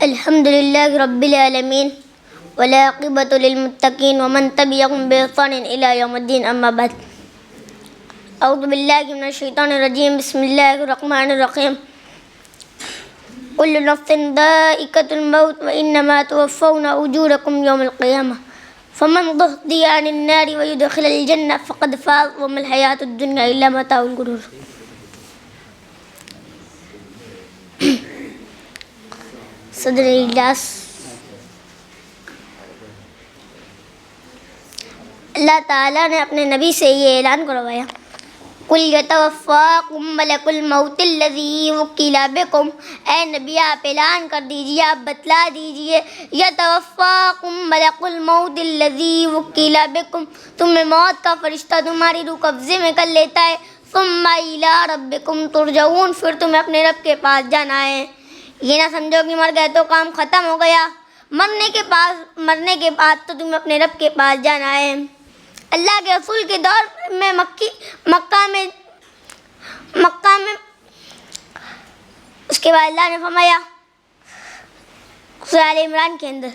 الحمد للہ رب العالمین والعاقبۃ للمتقین ومن تبعهم بإحسان إلی یوم الدین، اما بعد۔ اعوذ باللہ من الشیطان الرجیم، بسم اللہ الرحمن الرحیم۔ کل نفس ذائقۃ الموت وانما توفون اجورکم یوم القیامہ فمن زحزح عن النار ویدخل الجنہ فقد فاز وما الحیاۃ الدنیا الا متاع الغرور۔ صدر اجلاس، اللہ تعالیٰ نے اپنے نبی سے یہ اعلان کروایا، قُلْ يَتَوَفَّاكُم مَلَكُ الْمَوْتِ الَّذِي وُكِّلَ بِكُمْ، اے نبی آپ اعلان کر دیجئے، آپ بتلا دیجئے، يَتَوَفَّاكُم مَلَكُ الْمَوْتِ الَّذِي وُكِّلَ بِكُمْ، تمہیں موت کا فرشتہ تمہاری روح قبضے میں کر لیتا ہے، ثُمَّ إِلَىٰ رَبِّكُمْ تُرْجَعُونَ، پھر تمہیں اپنے رب کے پاس جانا ہے۔ یہ نہ سمجھو کہ مر گئے تو کام ختم ہو گیا، مرنے کے بعد تو تمہیں اپنے رب کے پاس جانا ہے۔ اللہ کے رسول کے دور میں مکہ میں اس کے بعد اللہ نے فرمایا سورہ آل عمران کے اندر،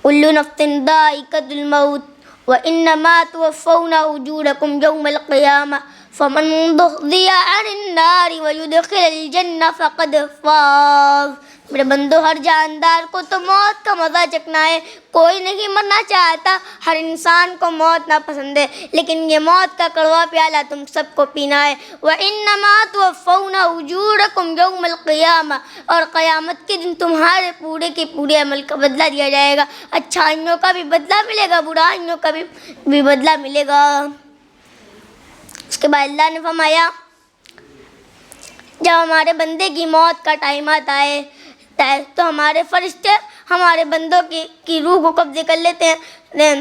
کل نفس ذائقۃ الموت وانما توفون اجورکم یوم القیامہ فمن زحزح عن النار ویدخل الجنہ فقد فاز۔ میرے بندو، ہر جاندار کو تو موت کا مزہ چکھنا ہے، کوئی نہیں مرنا چاہتا، ہر انسان کو موت ناپسند ہے، لیکن یہ موت کا کڑوا پیالہ تم سب کو پینا ہے۔ وَإِنَّمَا تُوَفَّوْنَ أُجُورَكُمْ يَوْمَ الْقِيَامَةِ، اور قیامت کے دن تمہارے پورے کے پورے عمل کا بدلہ دیا جائے گا، اچھائیوں کا بھی بدلہ ملے گا، برائیوں کا بھی بدلہ ملے گا۔ اس کے بعد اللہ نے فرمایا جب ہمارے بندے کی موت کا ٹائم آتا ہے تو ہمارے فرشتے ہمارے بندوں کی روح کو قبضے کر لیتے ہیں،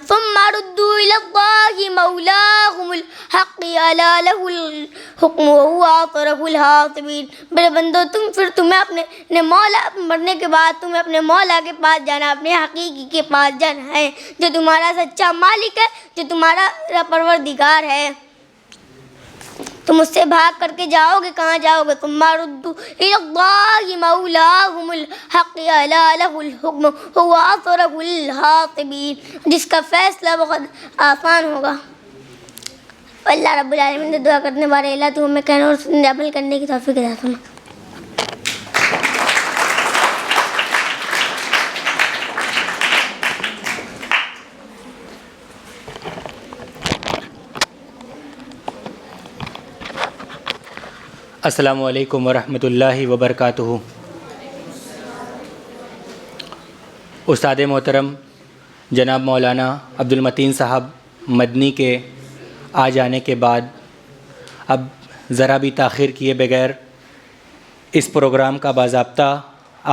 ثم ردوا الى الله مولاهم الحق الا له الحكم وهو اصرف الحاسبين۔ میرے بندو، تمہیں اپنے مولا، مرنے کے بعد تمہیں اپنے مولا کے پاس جانا، اپنے حقیقی کے پاس جانا ہے، جو تمہارا سچا مالک ہے، جو تمہارا پروردگار ہے۔ تم اس سے بھاگ کر کے جاؤ گے، کہاں جاؤ گے؟ ثم ردوا الى الله مولاهم الحق الا له الحكم وهو اصرف الحاسبين، جس کا فیصلہ بہت آسان ہوگا۔ اللہ رب العالمین سے دعا کرنے والے اللہ تو ہمیں کہنے اور عمل کرنے کی توفیق عطا فرما۔ السلام علیکم ورحمۃ اللہ وبرکاتہ۔ استاد محترم جناب مولانا عبدالمتین صاحب مدنی کے آ جانے کے بعد اب ذرا بھی تاخیر کیے بغیر اس پروگرام کا باضابطہ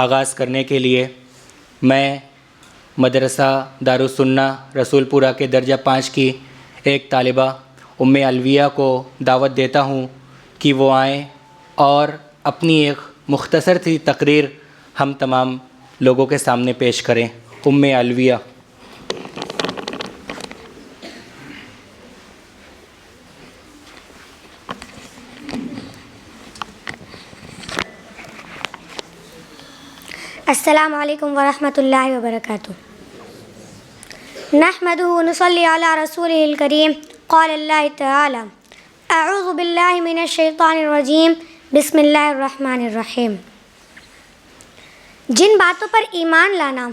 آغاز کرنے کے لیے میں مدرسہ دارالسنہ رسول پورہ کے درجہ 5 کی ایک طالبہ ام الویہ کو دعوت دیتا ہوں کہ وہ آئیں اور اپنی ایک مختصر سی تقریر ہم تمام لوگوں کے سامنے پیش کریں۔ ام الویہ۔ السلام علیکم ورحمۃ اللہ وبرکاتہ۔ نحمدہ ونصلی علی رسولہ الکریم۔ قال اللہ تعالی اعوذ باللہ من الشیطان الرجیم، بسم اللہ الرحمن الرحیم۔ جن باتوں پر ایمان لانا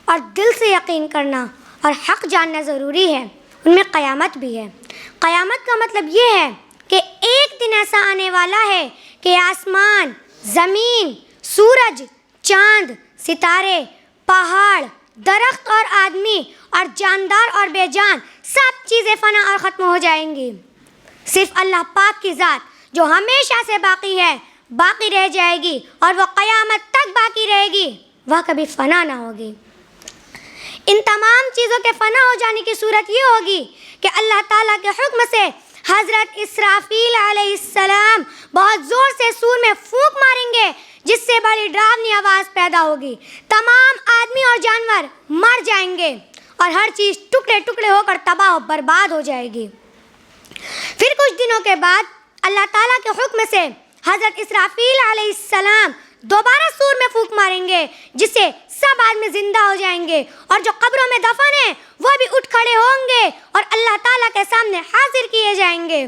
اور دل سے یقین کرنا اور حق جاننا ضروری ہے، ان میں قیامت بھی ہے۔ قیامت کا مطلب یہ ہے کہ ایک دن ایسا آنے والا ہے کہ آسمان، زمین، سورج، چاند، ستارے، پہاڑ، درخت اور آدمی اور جاندار اور بے جان سب چیزیں فنا اور ختم ہو جائیں گی۔ صرف اللہ پاک کی ذات جو ہمیشہ سے باقی ہے، باقی رہ جائے گی اور وہ قیامت تک باقی رہے گی، وہ کبھی فنا نہ ہوگی۔ ان تمام چیزوں کے فنا ہو جانے کی صورت یہ ہوگی کہ اللہ تعالیٰ کے حکم سے حضرت اسرافیل علیہ السلام بہت زور سے سور میں پھونک ماریں گے، جس سے بڑی ڈراؤنی آواز پیدا ہوگی، تمام آدمی اور جانور مر جائیں گے اور ہر چیز ٹکڑے ٹکڑے ہو کر تباہ و برباد ہو جائے گی۔ پھر کچھ دنوں کے بعد اللہ تعالیٰ کے حکم سے حضرت اسرافیل علیہ السلام دوبارہ سور میں پھونک ماریں گے جس سے سب آدمی زندہ ہو جائیں گے، اور جو قبروں میں دفن ہیں وہ بھی اٹھ کھڑے ہوں گے اور اللہ تعالیٰ کے سامنے حاضر کیے جائیں گے۔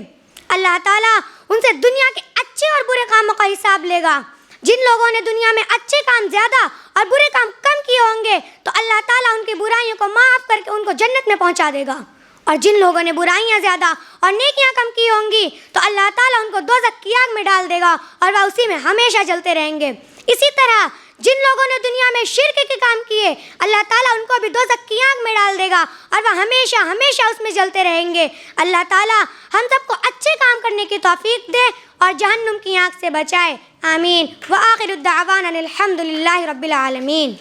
اللہ تعالیٰ ان سے دنیا کے اچھے اور برے کاموں کا حساب لے گا۔ جن لوگوں نے دنیا میں اچھے کام زیادہ اور برے کام کم کیے ہوں گے تو اللہ تعالیٰ ان کی برائیوں کو معاف کر کے ان کو جنت میں پہنچا دے گا، اور جن لوگوں نے برائیاں زیادہ اور نیکیاں کم کی ہوں گی تو اللہ تعالیٰ ان کو دوزخ کی آگ میں ڈال دے گا اور وہ اسی میں ہمیشہ جلتے رہیں گے۔ اسی طرح جن لوگوں نے دنیا میں شرک کے کام کیے اللہ تعالیٰ ان کو بھی دوزخ کی آگ میں ڈال دے گا اور وہ ہمیشہ ہمیشہ اس میں جلتے رہیں گے۔ اللہ تعالیٰ ہم سب کو اچھے کام کرنے کی توفیق دے اور جہنم کی آگ سے بچائے، آمین۔ وآخر الدعوانا الحمد للہ رب العالمین۔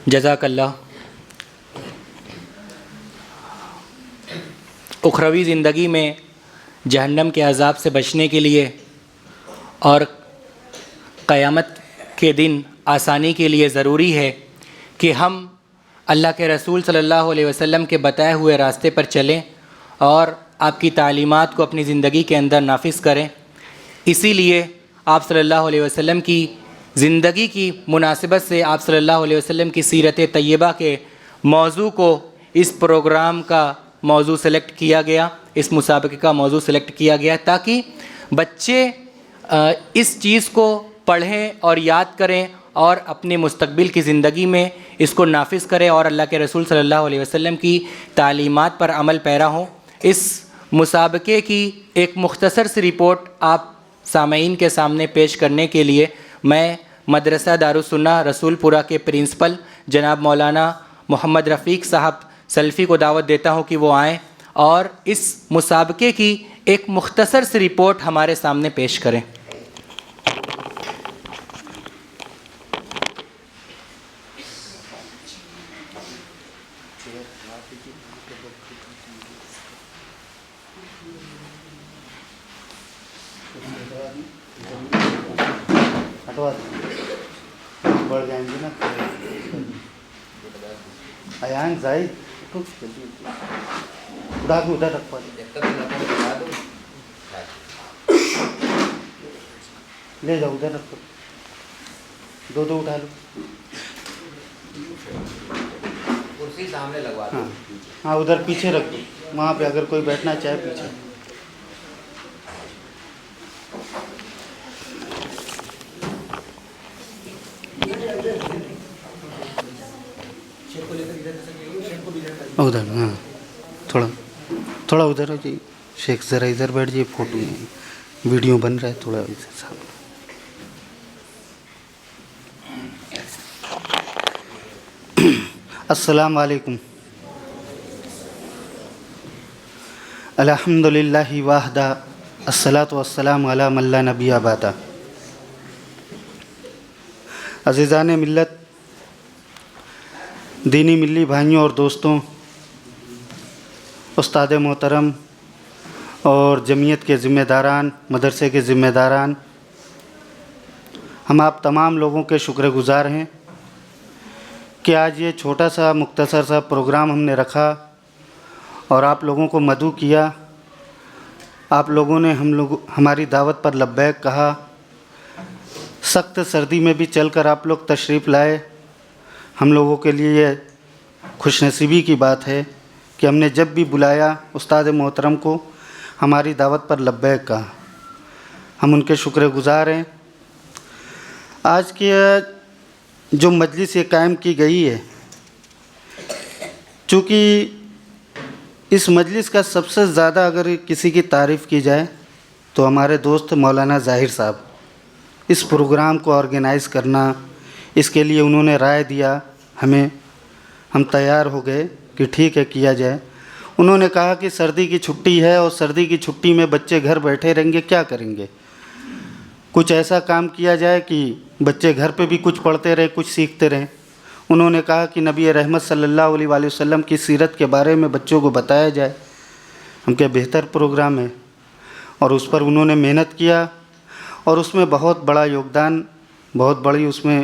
جزاک اللہ۔ اخروی زندگی میں جہنم کے عذاب سے بچنے کے لیے اور قیامت کے دن آسانی کے لیے ضروری ہے کہ ہم اللہ کے رسول صلی اللہ علیہ وسلم کے بتائے ہوئے راستے پر چلیں اور آپ کی تعلیمات کو اپنی زندگی کے اندر نافذ کریں۔ اسی لیے آپ صلی اللہ علیہ وسلم کی زندگی کی مناسبت سے آپ صلی اللہ علیہ وسلم کی سیرت طیبہ کے موضوع کو اس پروگرام کا موضوع سلیکٹ کیا گیا، اس مسابقے کا موضوع سلیکٹ کیا گیا تاکہ بچے اس چیز کو پڑھیں اور یاد کریں اور اپنے مستقبل کی زندگی میں اس کو نافذ کریں اور اللہ کے رسول صلی اللہ علیہ وسلم کی تعلیمات پر عمل پیرا ہوں۔ اس مسابقے کی ایک مختصر سی رپورٹ آپ سامعین کے سامنے پیش کرنے کے لیے میں مدرسہ دارالسنہ رسول پورہ کے پرنسپل جناب مولانا محمد رفیق صاحب سلفی کو دعوت دیتا ہوں کہ وہ آئیں اور اس مسابقے کی ایک مختصر سی رپورٹ ہمارے سامنے پیش کریں۔ بڑھ جائیں گے نا ایان زاہد اڑا کے ادھر رکھ لے جاؤ، ادھر رکھو، دو دو اٹھا لو، کرسی سامنے لگوا دو۔ ہاں ادھر پیچھے رکھ دو، وہاں پہ اگر کوئی بیٹھنا چاہے پیچھے۔ ادھر ہاں تھوڑا ادھر ہو جائیے شیخ، ذرا ادھر بیٹھ جائیے، فوٹو ویڈیو بن رہا ہے، تھوڑا ادھر سامنے۔ السلام علیکم۔ الحمد للہ وحدہ الصلاۃ والسلام علی من لا نبی بعدہ۔ عزیزان ملت، دینی ملی بھائیوں اور دوستوں، استاد محترم اور جمعیت کے ذمہ داران، مدرسے کے ذمہ داران، ہم آپ تمام لوگوں کے شکر گزار ہیں کہ آج یہ چھوٹا سا مختصر سا پروگرام ہم نے رکھا اور آپ لوگوں کو مدعو کیا۔ آپ لوگوں نے ہماری دعوت پر لبیک کہا، سخت سردی میں بھی چل کر آپ لوگ تشریف لائے۔ ہم لوگوں کے لیے یہ خوش نصیبی کی بات ہے کہ ہم نے جب بھی بلایا استاد محترم کو ہماری دعوت پر لبیک کہا، ہم ان کے شکر گزار ہیں۔ آج کی جو مجلس یہ قائم کی گئی ہے، چونکہ اس مجلس کا سب سے زیادہ اگر کسی کی تعریف کی جائے تو ہمارے دوست مولانا ظاہر صاحب، اس پروگرام کو آرگنائز کرنا، اس کے لیے انہوں نے رائے دیا ہمیں، ہم تیار ہو گئے کہ ٹھیک ہے کیا جائے۔ انہوں نے کہا کہ سردی کی چھٹی ہے اور سردی کی چھٹی میں بچے گھر بیٹھے رہیں گے، کیا کریں گے، کچھ ایسا کام کیا جائے کہ بچے گھر پہ بھی کچھ پڑھتے رہیں، کچھ سیکھتے رہیں۔ انہوں نے کہا کہ نبی رحمت صلی اللہ علیہ وآلہ وسلم کی سیرت کے بارے میں بچوں کو بتایا جائے۔ ہم کیا بہتر پروگرام ہے، اور اس پر انہوں نے محنت کیا اور اس میں بہت بڑا یوگدان، بہت بڑی اس میں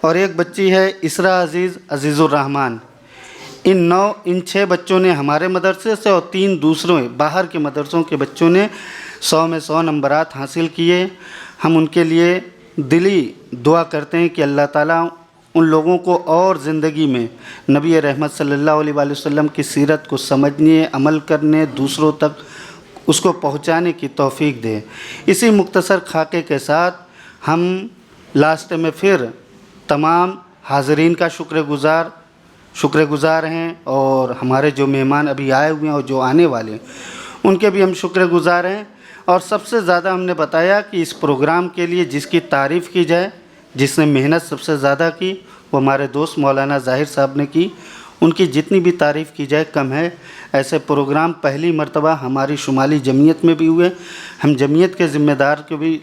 اور ایک بچی ہے اسرا عزیز الرحمن۔ ان 6 بچوں نے ہمارے مدرسے سے اور 3 دوسروں باہر کے مدرسوں کے بچوں نے 100 میں 100 نمبرات حاصل کیے۔ ہم ان کے لیے دلی دعا کرتے ہیں کہ اللہ تعالیٰ ان لوگوں کو اور زندگی میں نبی رحمت صلی اللہ علیہ وآلہ وسلم کی سیرت کو سمجھنے، عمل کرنے، دوسروں تک اس کو پہنچانے کی توفیق دے۔ اسی مختصر خاکے کے ساتھ ہم لاسٹ میں پھر تمام حاضرین کا شکر گزار ہیں، اور ہمارے جو مہمان ابھی آئے ہوئے ہیں اور جو آنے والے ہیں ان کے بھی ہم شکر گزار ہیں۔ اور سب سے زیادہ ہم نے بتایا کہ اس پروگرام کے لیے جس کی تعریف کی جائے، جس نے محنت سب سے زیادہ کی، وہ ہمارے دوست مولانا ظاہر صاحب نے کی۔ ان کی جتنی بھی تعریف کی جائے کم ہے۔ ایسے پروگرام پہلی مرتبہ ہماری شمالی جمعیت میں بھی ہوئے۔ ہم جمعیت کے ذمہ دار کے بھی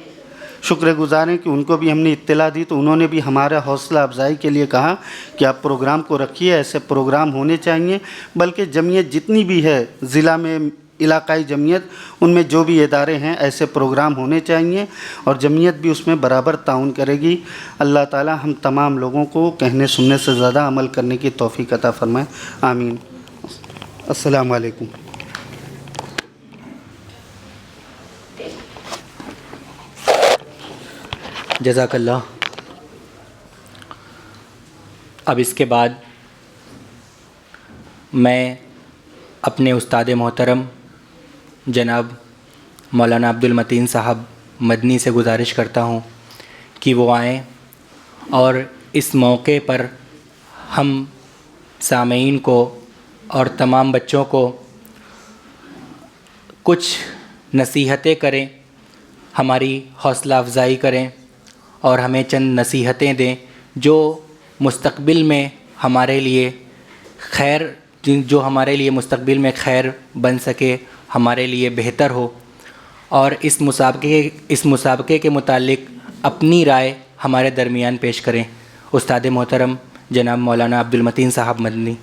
شکر گزار ہیں کہ ان کو بھی ہم نے اطلاع دی تو انہوں نے بھی ہمارا حوصلہ افزائی کے لیے کہا کہ آپ پروگرام کو رکھیے، ایسے پروگرام ہونے چاہیے۔ بلکہ جمعیت جتنی بھی ہے ضلع میں، علاقائی جمعیت، ان میں جو بھی ادارے ہیں ایسے پروگرام ہونے چاہیے، اور جمعیت بھی اس میں برابر تعاون کرے گی۔ اللہ تعالی ہم تمام لوگوں کو کہنے سننے سے زیادہ عمل کرنے کی توفیق عطا فرمائے، آمین۔ السلام علیکم۔ جزاک اللہ۔ اب اس کے بعد میں اپنے استاد محترم جناب مولانا عبد المتین صاحب مدنی سے گزارش کرتا ہوں کہ وہ آئیں اور اس موقع پر ہم سامعین کو اور تمام بچوں کو کچھ نصیحتیں کریں، ہماری حوصلہ افزائی کریں اور ہمیں چند نصیحتیں دیں جو مستقبل میں ہمارے لیے مستقبل میں خیر بن سکے، ہمارے لیے بہتر ہو۔ اور اس مسابقے کے متعلق اپنی رائے ہمارے درمیان پیش کریں۔ استاد محترم جناب مولانا عبد المتین صاحب مدنی۔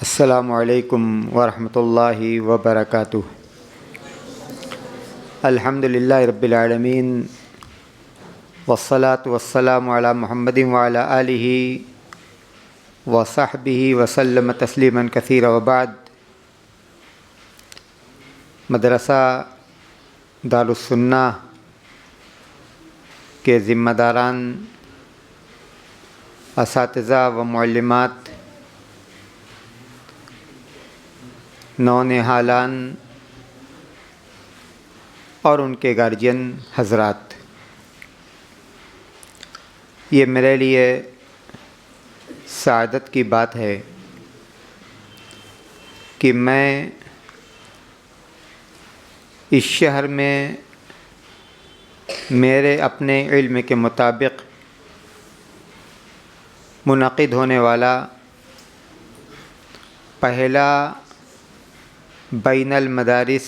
السلام علیکم ورحمۃ اللہ وبرکاتہ۔ الحمد للہ رب العالمین، والصلاة والسلام علی محمد وعلی آلہ وصحبہ وسلم تسلیما کثیرا، وبعد۔ مدرسہ دارالسنہ کے ذمہ داران، اساتذہ و معلمات، نونہالان اور ان کے گارجین حضرات، یہ میرے لیے سعادت کی بات ہے کہ میں اس شہر میں میرے اپنے علم کے مطابق منعقد ہونے والا پہلا بین المدارس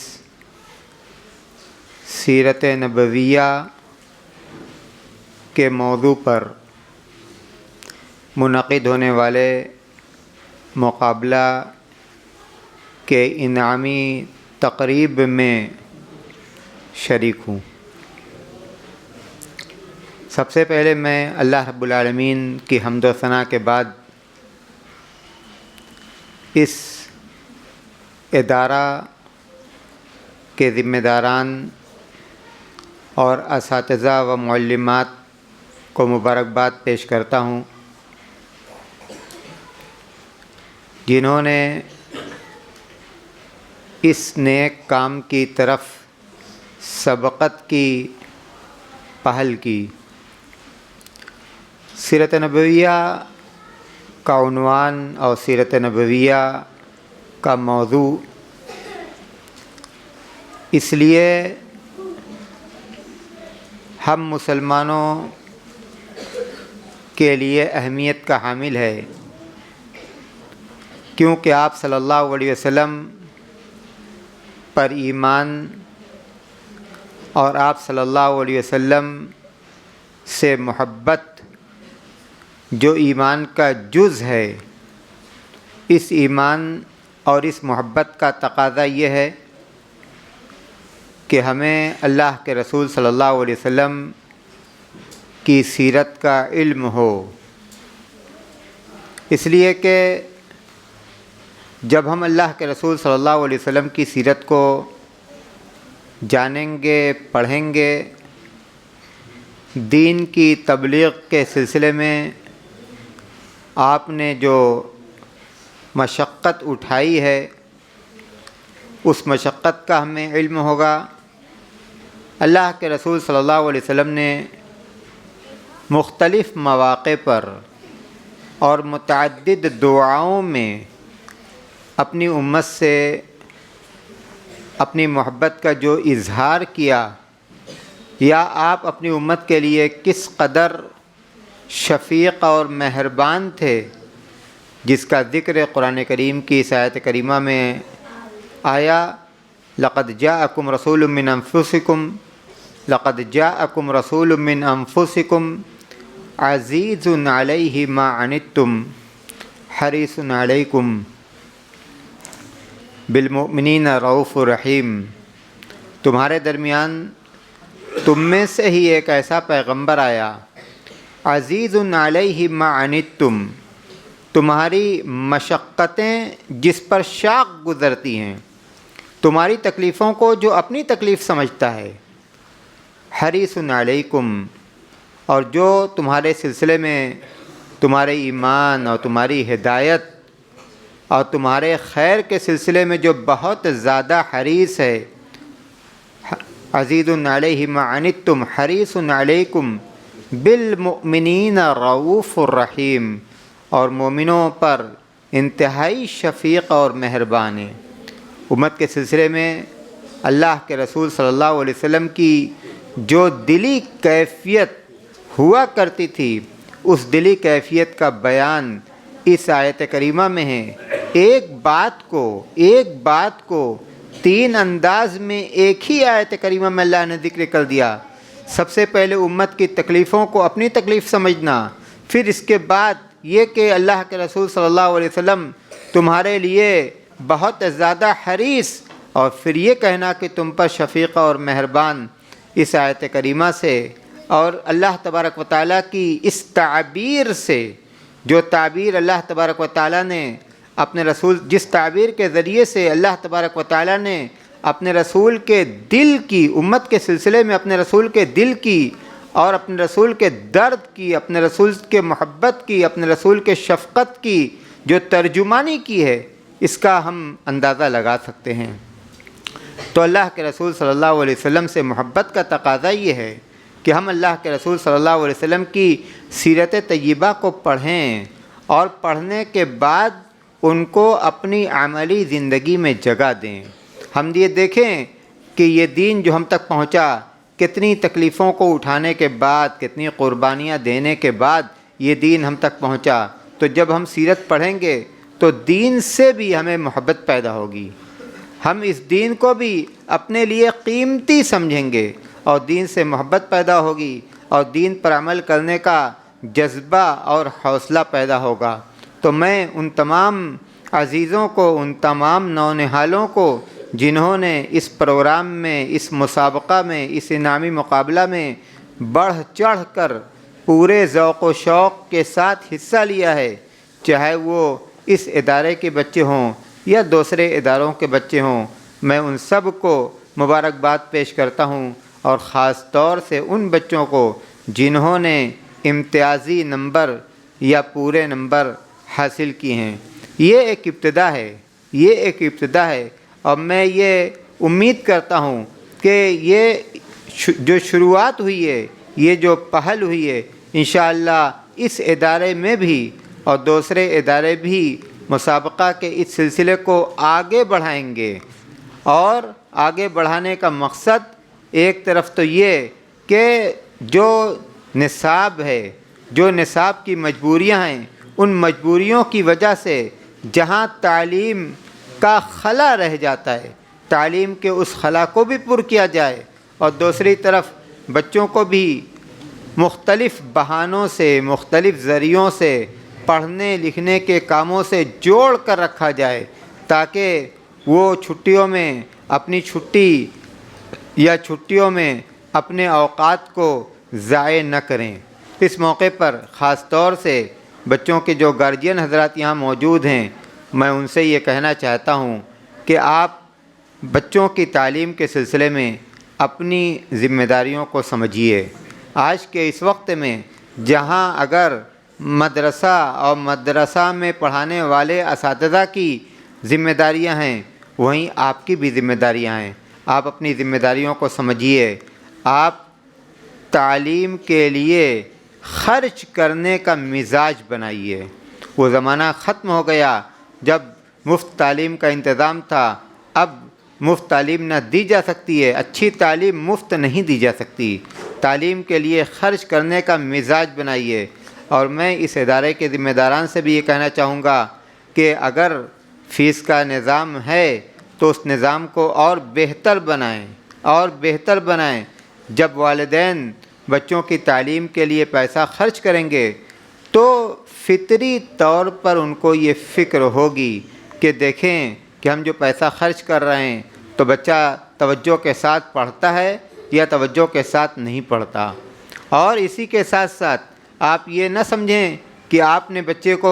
سیرت نبویہ کے موضوع پر منعقد ہونے والے مقابلہ کے انعامی تقریب میں شریک ہوں۔ سب سے پہلے میں اللہ رب العالمین کی حمد و ثنا کے بعد اس ادارہ کے ذمہ داران اور اساتذہ و معلمات کو مبارکباد پیش کرتا ہوں، جنہوں نے اس نیک کام کی طرف سبقت کی پہل کی۔ سیرت نبویہ کا عنوان اور سیرت نبویہ کا موضوع اس لیے ہم مسلمانوں کے لیے اہمیت کا حامل ہے کیونکہ آپ صلی اللہ علیہ وسلم پر ایمان اور آپ صلی اللہ علیہ وسلم سے محبت جو ایمان کا جز ہے، اس ایمان اور اس محبت کا تقاضا یہ ہے کہ ہمیں اللہ کے رسول صلی اللہ علیہ وسلم کی سیرت کا علم ہو، اس لیے کہ جب ہم اللہ کے رسول صلی اللہ علیہ وسلم کی سیرت کو جانیں گے، پڑھیں گے، دین کی تبلیغ کے سلسلے میں آپ نے جو مشقت اٹھائی ہے اس مشقت کا ہمیں علم ہوگا۔ اللہ کے رسول صلی اللہ علیہ وسلم نے مختلف مواقع پر اور متعدد دعاؤں میں اپنی امت سے اپنی محبت کا جو اظہار کیا، یا آپ اپنی امت کے لیے کس قدر شفیق اور مہربان تھے، جس کا ذکر قرآن کریم کی اس آیت کریمہ میں آیا، لقد جاءکم رسول من انفسکم لقد جاءکم رسول من انفسکم عزیز علیہ ما عنتم حریص علیکم بالمؤمنین رؤوف رحیم۔ تمہارے درمیان تم میں سے ہی ایک ایسا پیغمبر آیا، عزیز علیہ ما عنتم، تمہاری مشقتیں جس پر شاق گزرتی ہیں، تمہاری تکلیفوں کو جو اپنی تکلیف سمجھتا ہے، حریص علیکم، اور جو تمہارے سلسلے میں تمہارے ایمان اور تمہاری ہدایت اور تمہارے خیر کے سلسلے میں جو بہت زیادہ حریص ہے، عزیز علیہ ما عنتم حریص علیکم بالمؤمنین رؤوف الرحیم، اور مومنوں پر انتہائی شفیق اور مہربان ہے۔ امت کے سلسلے میں اللہ کے رسول صلی اللہ علیہ وسلم کی جو دلی کیفیت ہوا کرتی تھی، اس دلی کیفیت کا بیان اس آیت کریمہ میں ہے۔ ایک بات کو تین انداز میں ایک ہی آیت کریمہ میں اللہ نے ذکر کر دیا۔ سب سے پہلے امت کی تکلیفوں کو اپنی تکلیف سمجھنا، پھر اس کے بعد یہ کہ اللہ کے رسول صلی اللہ علیہ وسلم تمہارے لیے بہت زیادہ حریص، اور پھر یہ کہنا کہ تم پر شفیق اور مہربان اس آیت کریمہ سے، اور اللہ تبارک و تعالیٰ کی اس تعبیر سے، جو تعبیر اللہ تبارک و تعالیٰ نے اپنے رسول، جس تعبیر کے ذریعے سے اللہ تبارک و تعالیٰ نے اپنے رسول کے دل کی، امت کے سلسلے میں اپنے رسول کے دل کی اور اپنے رسول کے درد کی، اپنے رسول کے محبت کی، اپنے رسول کے شفقت کی جو ترجمانی کی ہے، اس کا ہم اندازہ لگا سکتے ہیں۔ تو اللہ کے رسول صلی اللہ علیہ وسلم سے محبت کا تقاضا یہ ہے کہ ہم اللہ کے رسول صلی اللہ علیہ وسلم کی سیرت طیبہ کو پڑھیں، اور پڑھنے کے بعد ان کو اپنی عملی زندگی میں جگہ دیں۔ ہم یہ دیکھیں کہ یہ دین جو ہم تک پہنچا، کتنی تکلیفوں کو اٹھانے کے بعد، کتنی قربانیاں دینے کے بعد یہ دین ہم تک پہنچا۔ تو جب ہم سیرت پڑھیں گے تو دین سے بھی ہمیں محبت پیدا ہوگی، ہم اس دین کو بھی اپنے لیے قیمتی سمجھیں گے، اور دین سے محبت پیدا ہوگی، اور دین پر عمل کرنے کا جذبہ اور حوصلہ پیدا ہوگا۔ تو میں ان تمام عزیزوں کو، ان تمام نونہالوں کو جنہوں نے اس پروگرام میں، اس مسابقہ میں، اس انعامی مقابلہ میں بڑھ چڑھ کر پورے ذوق و شوق کے ساتھ حصہ لیا ہے، چاہے وہ اس ادارے کے بچے ہوں یا دوسرے اداروں کے بچے ہوں، میں ان سب کو مبارکباد پیش کرتا ہوں، اور خاص طور سے ان بچوں کو جنہوں نے امتیازی نمبر یا پورے نمبر حاصل کیے ہیں۔ یہ ایک ابتدا ہے، اور میں یہ امید کرتا ہوں کہ یہ جو شروعات ہوئی ہے، یہ جو پہل ہوئی ہے، انشاءاللہ اس ادارے میں بھی اور دوسرے ادارے بھی مسابقہ کے اس سلسلے کو آگے بڑھائیں گے۔ اور آگے بڑھانے کا مقصد ایک طرف تو یہ کہ جو نصاب ہے، جو نصاب کی مجبوریاں ہیں، ان مجبوریوں کی وجہ سے جہاں تعلیم کا خلا رہ جاتا ہے، تعلیم کے اس خلا کو بھی پر کیا جائے، اور دوسری طرف بچوں کو بھی مختلف بہانوں سے، مختلف ذریعوں سے پڑھنے لکھنے کے کاموں سے جوڑ کر رکھا جائے، تاکہ وہ چھٹیوں میں اپنی چھٹی یا چھٹیوں میں اپنے اوقات کو ضائع نہ کریں۔ اس موقع پر خاص طور سے بچوں کے جو گارجین حضرات یہاں موجود ہیں، میں ان سے یہ کہنا چاہتا ہوں کہ آپ بچوں کی تعلیم کے سلسلے میں اپنی ذمہ داریوں کو سمجھیے۔ آج کے اس وقت میں جہاں اگر مدرسہ اور مدرسہ میں پڑھانے والے اساتذہ کی ذمہ داریاں ہیں، وہیں آپ کی بھی ذمہ داریاں ہیں۔ آپ اپنی ذمہ داریوں کو سمجھیے۔ آپ تعلیم کے لیے خرچ کرنے کا مزاج بنائیے۔ وہ زمانہ ختم ہو گیا جب مفت تعلیم کا انتظام تھا۔ اب مفت تعلیم نہ دی جا سکتی ہے، اچھی تعلیم مفت نہیں دی جا سکتی۔ تعلیم کے لیے خرچ کرنے کا مزاج بنائیے۔ اور میں اس ادارے کے ذمہ داران سے بھی یہ کہنا چاہوں گا کہ اگر فیس کا نظام ہے تو اس نظام کو اور بہتر بنائیں، اور بہتر بنائیں۔ جب والدین بچوں کی تعلیم کے لیے پیسہ خرچ کریں گے تو فطری طور پر ان کو یہ فکر ہوگی کہ دیکھیں کہ ہم جو پیسہ خرچ کر رہے ہیں تو بچہ توجہ کے ساتھ پڑھتا ہے یا توجہ کے ساتھ نہیں پڑھتا۔ اور اسی کے ساتھ ساتھ آپ یہ نہ سمجھیں کہ آپ نے بچے کو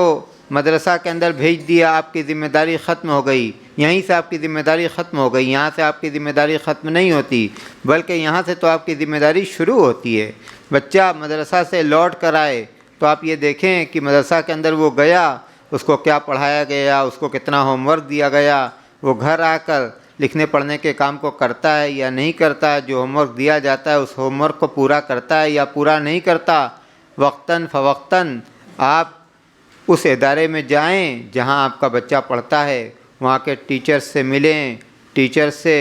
مدرسہ کے اندر بھیج دیا، آپ کی ذمہ داری ختم ہو گئی، یہیں سے آپ کی ذمہ داری ختم ہو گئی، یہاں سے آپ کی ذمہ داری ختم نہیں ہوتی، بلکہ یہاں سے تو آپ کی ذمہ داری شروع ہوتی ہے۔ بچہ مدرسہ سے لوٹ کر آئے تو آپ یہ دیکھیں کہ مدرسہ کے اندر وہ گیا، اس کو کیا پڑھایا گیا، اس کو کتنا ہوم ورک دیا گیا، وہ گھر آ کر لکھنے پڑھنے کے کام کو کرتا ہے یا نہیں کرتا، جو ہوم ورک دیا جاتا ہے اس ہوم ورک کو پورا کرتا ہے یا پورا نہیں کرتا۔ وقتاً فوقتاً آپ اس ادارے میں جائیں جہاں آپ کا بچہ پڑھتا ہے، وہاں کے ٹیچر سے ملیں، ٹیچر سے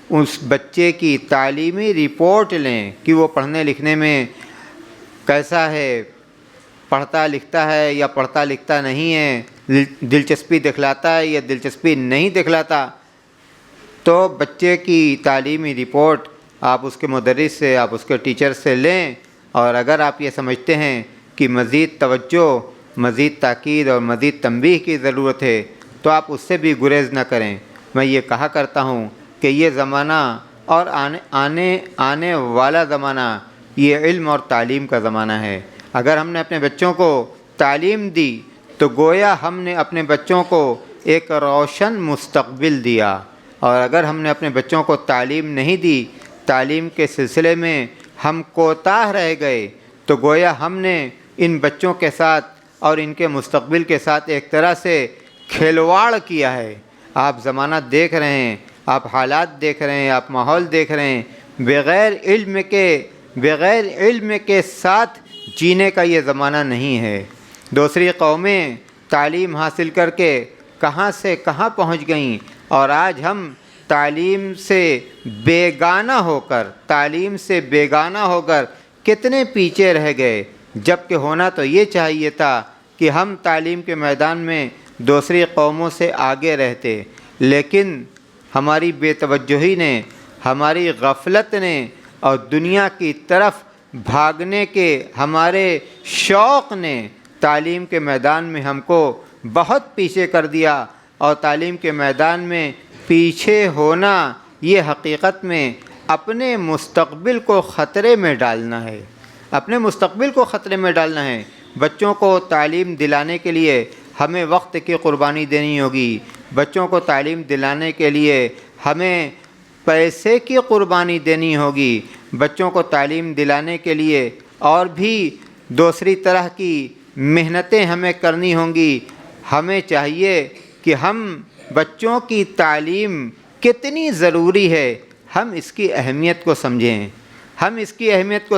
اس بچے کی تعلیمی رپورٹ لیں کہ وہ پڑھنے لکھنے میں کیسا ہے، پڑھتا لکھتا ہے یا پڑھتا لکھتا نہیں ہے، دلچسپی دکھلاتا ہے یا دلچسپی نہیں دکھلاتا۔ تو بچے کی تعلیمی رپورٹ آپ اس کے مدرس سے، آپ اس کے ٹیچر سے لیں، اور اگر آپ یہ سمجھتے ہیں کہ مزید توجہ، مزید تاکید اور مزید تنبیہ کی ضرورت ہے تو آپ اس سے بھی گریز نہ کریں۔ میں یہ کہا کرتا ہوں کہ یہ زمانہ اور آنے والا زمانہ یہ علم اور تعلیم کا زمانہ ہے۔ اگر ہم نے اپنے بچوں کو تعلیم دی تو گویا ہم نے اپنے بچوں کو ایک روشن مستقبل دیا، اور اگر ہم نے اپنے بچوں کو تعلیم نہیں دی، تعلیم کے سلسلے میں ہم کوتاہ رہ گئے، تو گویا ہم نے ان بچوں کے ساتھ اور ان کے مستقبل کے ساتھ ایک طرح سے کھلواڑ کیا ہے۔ آپ زمانہ دیکھ رہے ہیں، آپ حالات دیکھ رہے ہیں، آپ ماحول دیکھ رہے ہیں۔ بغیر علم کے ساتھ جینے کا یہ زمانہ نہیں ہے۔ دوسری قومیں تعلیم حاصل کر کے کہاں سے کہاں پہنچ گئیں، اور آج ہم تعلیم سے بیگانہ ہو کر کتنے پیچھے رہ گئے، جبکہ ہونا تو یہ چاہیے تھا کہ ہم تعلیم کے میدان میں دوسری قوموں سے آگے رہتے، لیکن ہماری بے توجہی نے، ہماری غفلت نے اور دنیا کی طرف بھاگنے کے ہمارے شوق نے تعلیم کے میدان میں ہم کو بہت پیچھے کر دیا، اور تعلیم کے میدان میں پیچھے ہونا یہ حقیقت میں اپنے مستقبل کو خطرے میں ڈالنا ہے، اپنے مستقبل کو خطرے میں ڈالنا ہے۔ بچوں کو تعلیم دلانے کے لیے ہمیں وقت کی قربانی دینی ہوگی، بچوں کو تعلیم دلانے کے لیے ہمیں پیسے کی قربانی دینی ہوگی، بچوں کو تعلیم دلانے کے لیے اور بھی دوسری طرح کی محنتیں ہمیں کرنی ہوں گی۔ ہمیں چاہیے کہ ہم بچوں کی تعلیم کتنی ضروری ہے، ہم اس کی اہمیت کو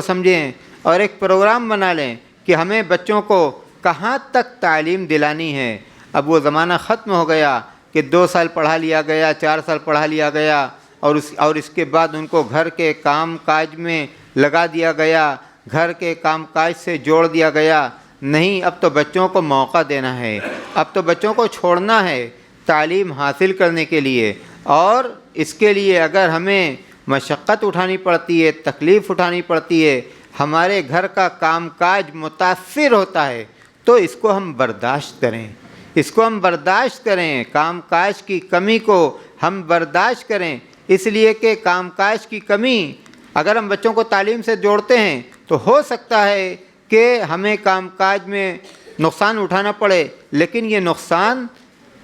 سمجھیں، اور ایک پروگرام بنا لیں کہ ہمیں بچوں کو کہاں تک تعلیم دلانی ہے۔ اب وہ زمانہ ختم ہو گیا کہ 2 سال پڑھا لیا گیا، 4 سال پڑھا لیا گیا، اور اس کے بعد ان کو گھر کے کام کاج میں لگا دیا گیا، گھر کے کام کاج سے جوڑ دیا گیا۔ نہیں، اب تو بچوں کو موقع دینا ہے، اب تو بچوں کو چھوڑنا ہے تعلیم حاصل کرنے کے لیے، اور اس کے لیے اگر ہمیں مشقت اٹھانی پڑتی ہے، تکلیف اٹھانی پڑتی ہے، ہمارے گھر کا کام کاج متاثر ہوتا ہے تو اس کو ہم برداشت کریں، اس کو ہم برداشت کریں، کام کاج کی کمی کو ہم برداشت کریں، اس لیے کہ کام کاج کی کمی اگر ہم بچوں کو تعلیم سے جوڑتے ہیں تو ہو سکتا ہے کہ ہمیں کام کاج میں نقصان اٹھانا پڑے، لیکن یہ نقصان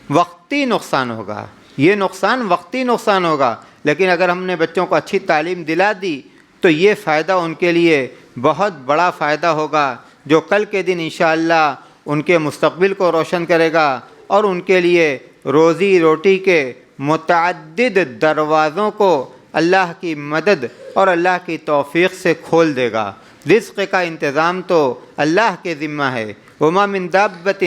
وقتی نقصان ہوگا، یہ نقصان وقتی نقصان ہوگا، لیکن اگر ہم نے بچوں کو اچھی تعلیم دلا دی تو یہ فائدہ ان کے لیے بہت بڑا فائدہ ہوگا، جو کل کے دن انشاءاللہ ان کے مستقبل کو روشن کرے گا اور ان کے لیے روزی روٹی کے متعدد دروازوں کو اللہ کی مدد اور اللہ کی توفیق سے کھول دے گا۔ رزق کا انتظام تو اللہ کے ذمہ ہے، وما من دابۃ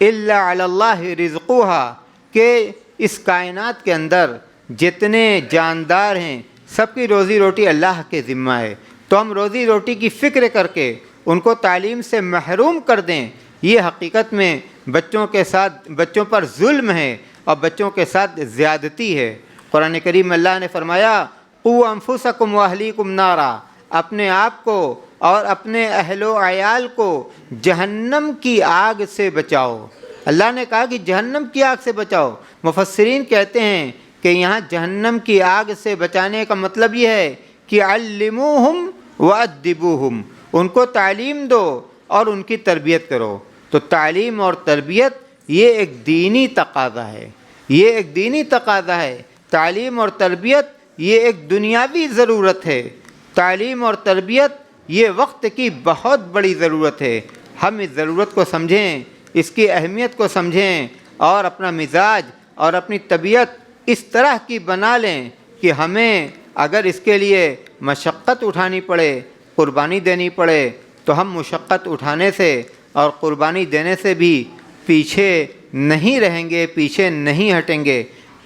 الا علی اللہ رزقها، کہ اس کائنات کے اندر جتنے جاندار ہیں سب کی روزی روٹی اللہ کے ذمہ ہے، تو ہم روزی روٹی کی فکر کر کے ان کو تعلیم سے محروم کر دیں، یہ حقیقت میں بچوں پر ظلم ہے اور بچوں کے ساتھ زیادتی ہے۔ قرآن کریم اللہ نے فرمایا قوا انفسکم واہلیکم نارا، اپنے آپ کو اور اپنے اہل و عیال کو جہنم کی آگ سے بچاؤ۔ اللہ نے کہا کہ جہنم کی آگ سے بچاؤ۔ مفسرین کہتے ہیں کہ یہاں جہنم کی آگ سے بچانے کا مطلب یہ ہے کہ علموہم وادبوہم، ان کو تعلیم دو اور ان کی تربیت کرو۔ تو تعلیم اور تربیت یہ ایک دینی تقاضا ہے، یہ ایک دینی تقاضا ہے۔ تعلیم اور تربیت یہ ایک دنیاوی ضرورت ہے، تعلیم اور تربیت یہ وقت کی بہت بڑی ضرورت ہے۔ ہم اس ضرورت کو سمجھیں، اس کی اہمیت کو سمجھیں اور اپنا مزاج اور اپنی طبیعت اس طرح کی بنا لیں کہ ہمیں اگر اس کے لیے مشقت اٹھانی پڑے، قربانی دینی پڑے، تو ہم مشقت اٹھانے سے اور قربانی دینے سے بھی پیچھے نہیں رہیں گے، پیچھے نہیں ہٹیں گے۔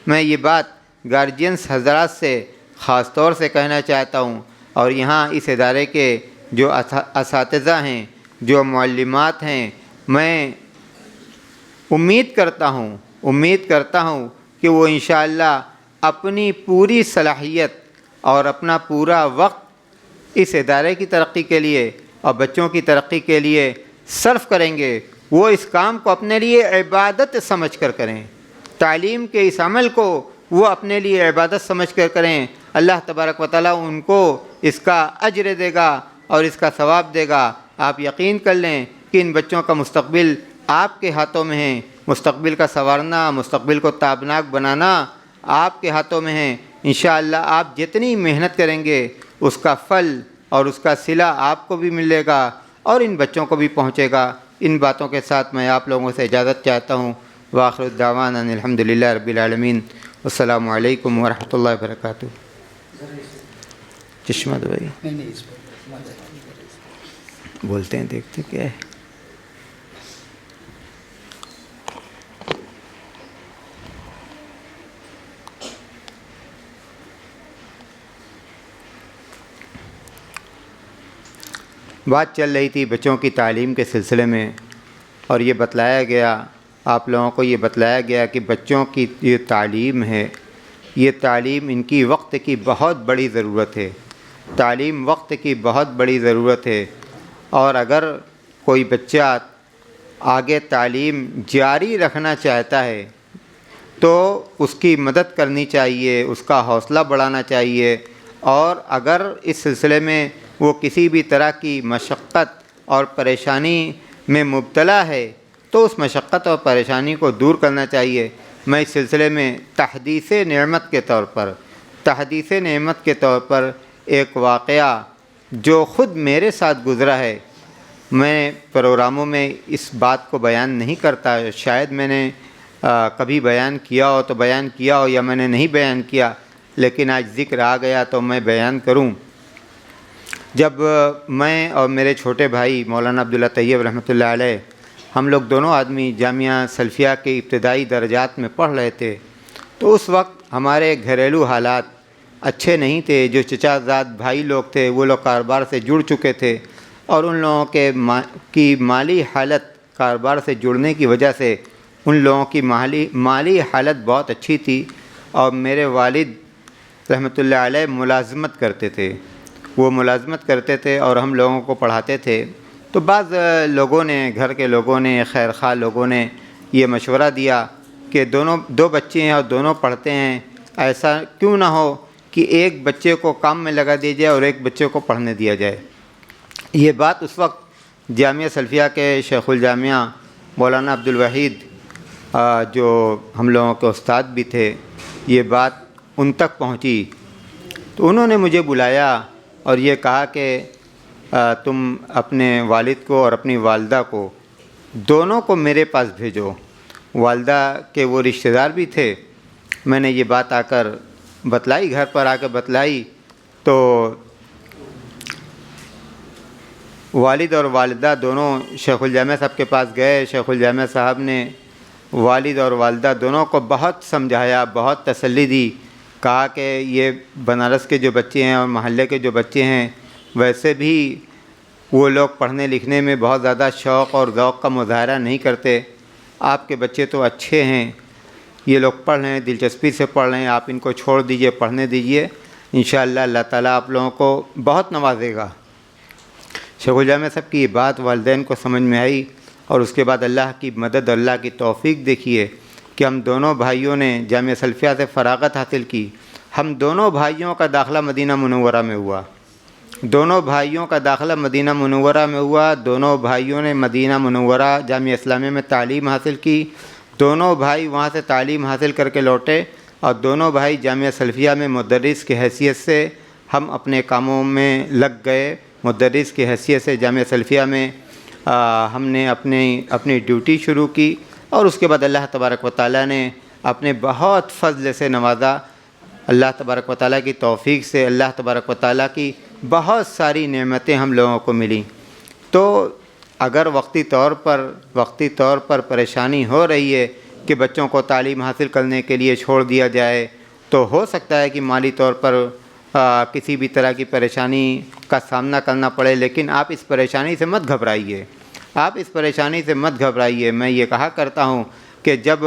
میں یہ بات گارجینس حضرات سے خاص طور سے کہنا چاہتا ہوں، اور یہاں اس ادارے کے جو اساتذہ ہیں، جو معلمات ہیں، میں امید کرتا ہوں کہ وہ انشاءاللہ اپنی پوری صلاحیت اور اپنا پورا وقت اس ادارے کی ترقی کے لیے اور بچوں کی ترقی کے لیے صرف کریں گے۔ وہ اس کام کو اپنے لیے عبادت سمجھ کر کریں، تعلیم کے اس عمل کو وہ اپنے لیے عبادت سمجھ کر کریں۔ اللہ تبارک و تعالیٰ ان کو اس کا اجر دے گا اور اس کا ثواب دے گا۔ آپ یقین کر لیں کہ ان بچوں کا مستقبل آپ کے ہاتھوں میں ہے، مستقبل کا سنوارنا، مستقبل کو تابناک بنانا آپ کے ہاتھوں میں ہے۔ انشاءاللہ آپ جتنی محنت کریں گے اس کا پھل اور اس کا صلہ آپ کو بھی ملے گا اور ان بچوں کو بھی پہنچے گا۔ ان باتوں کے ساتھ میں آپ لوگوں سے اجازت چاہتا ہوں۔ وآخر الدعوانا ان الحمدللہ رب العالمین، السلام علیکم ورحمۃ اللہ وبرکاتہ۔ چشمہ دوائی بولتے ہیں، دیکھتے کیا ہے۔ بات چل رہی تھی بچوں کی تعلیم کے سلسلے میں، اور یہ بتلایا گیا، آپ لوگوں کو یہ بتلایا گیا کہ بچوں کی یہ تعلیم ہے، یہ تعلیم ان کی وقت کی بہت بڑی ضرورت ہے، تعلیم وقت کی بہت بڑی ضرورت ہے۔ اور اگر کوئی بچہ آگے تعلیم جاری رکھنا چاہتا ہے تو اس کی مدد کرنی چاہیے، اس کا حوصلہ بڑھانا چاہیے، اور اگر اس سلسلے میں وہ کسی بھی طرح کی مشقت اور پریشانی میں مبتلا ہے تو اس مشقت اور پریشانی کو دور کرنا چاہیے۔ میں اس سلسلے میں تحدیث نعمت کے طور پر ایک واقعہ جو خود میرے ساتھ گزرا ہے، میں پروگراموں میں اس بات کو بیان نہیں کرتا، شاید میں نے کبھی بیان کیا ہو تو بیان کیا ہو یا میں نے نہیں بیان کیا، لیکن آج ذکر آ گیا تو میں بیان کروں۔ جب میں اور میرے چھوٹے بھائی مولانا عبداللہ طیب رحمۃ اللہ علیہ، ہم لوگ دونوں آدمی جامعہ سلفیہ کے ابتدائی درجات میں پڑھ رہے تھے، تو اس وقت ہمارے گھریلو حالات اچھے نہیں تھے۔ جو چچا زاد بھائی لوگ تھے وہ لوگ کاروبار سے جڑ چکے تھے، اور ان لوگوں کی مالی حالت کاروبار سے جڑنے کی وجہ سے ان لوگوں کی مالی حالت بہت اچھی تھی، اور میرے والد رحمۃ اللہ علیہ ملازمت کرتے تھے، وہ ملازمت کرتے تھے اور ہم لوگوں کو پڑھاتے تھے، تو بعض لوگوں نے، گھر کے لوگوں نے، خیر خواہ لوگوں نے یہ مشورہ دیا کہ دو بچے ہیں اور دونوں پڑھتے ہیں، ایسا کیوں نہ ہو کہ ایک بچے کو کام میں لگا دیا جائے اور ایک بچے کو پڑھنے دیا جائے۔ یہ بات اس وقت جامعہ سلفیہ کے شیخ الجامعہ مولانا عبدالوحید جو ہم لوگوں کے استاد بھی تھے، یہ بات ان تک پہنچی، تو انہوں نے مجھے بلایا اور یہ کہا کہ تم اپنے والد کو اور اپنی والدہ کو دونوں کو میرے پاس بھیجو۔ والدہ کے وہ رشتہ دار بھی تھے، میں نے یہ بات آ کر بتلائی، گھر پر آ کے بتلائی، تو والد اور والدہ دونوں شیخ الجامعہ صاحب کے پاس گئے۔ شیخ الجامعہ صاحب نے والد اور والدہ دونوں کو بہت سمجھایا، بہت تسلی دی، کہا کہ یہ بنارس کے جو بچے ہیں اور محلے کے جو بچے ہیں ویسے بھی وہ لوگ پڑھنے لکھنے میں بہت زیادہ شوق اور ذوق کا مظاہرہ نہیں کرتے، آپ کے بچے تو اچھے ہیں، یہ لوگ پڑھ رہے ہیں، دلچسپی سے پڑھ رہے ہیں، آپ ان کو چھوڑ دیجئے، پڑھنے دیجئے، انشاءاللہ اللہ تعالیٰ آپ لوگوں کو بہت نوازے گا۔ شیخ الجامعہ صاحب کی یہ بات والدین کو سمجھ میں آئی، اور اس کے بعد اللہ کی مدد، اللہ کی توفیق دیکھیے کہ ہم دونوں بھائیوں نے جامعہ سلفیہ سے فراغت حاصل کی۔ ہم دونوں بھائیوں کا داخلہ مدینہ منورہ میں ہوا، دونوں بھائیوں کا داخلہ مدینہ منورہ میں ہوا، دونوں بھائیوں نے مدینہ منورہ جامعہ اسلامیہ میں تعلیم حاصل کی، دونوں بھائی وہاں سے تعلیم حاصل کر کے لوٹے، اور دونوں بھائی جامعہ سلفیہ میں مدرس کی حیثیت سے ہم اپنے کاموں میں لگ گئے۔ مدرس کی حیثیت سے جامعہ سلفیہ میں ہم نے اپنی ڈیوٹی شروع کی، اور اس کے بعد اللہ تبارک و تعالیٰ نے اپنے بہت فضل سے نوازا۔ اللہ تبارک و تعالیٰ کی توفیق سے اللہ تبارک و تعالیٰ کی بہت ساری نعمتیں ہم لوگوں کو ملیں۔ تو اگر وقتی طور پر پریشانی ہو رہی ہے کہ بچوں کو تعلیم حاصل کرنے کے لیے چھوڑ دیا جائے، تو ہو سکتا ہے کہ مالی طور پر کسی بھی طرح کی پریشانی کا سامنا کرنا پڑے، لیکن آپ اس پریشانی سے مت گھبرائیے، آپ اس پریشانی سے مت گھبرائیے۔ میں یہ کہا کرتا ہوں کہ جب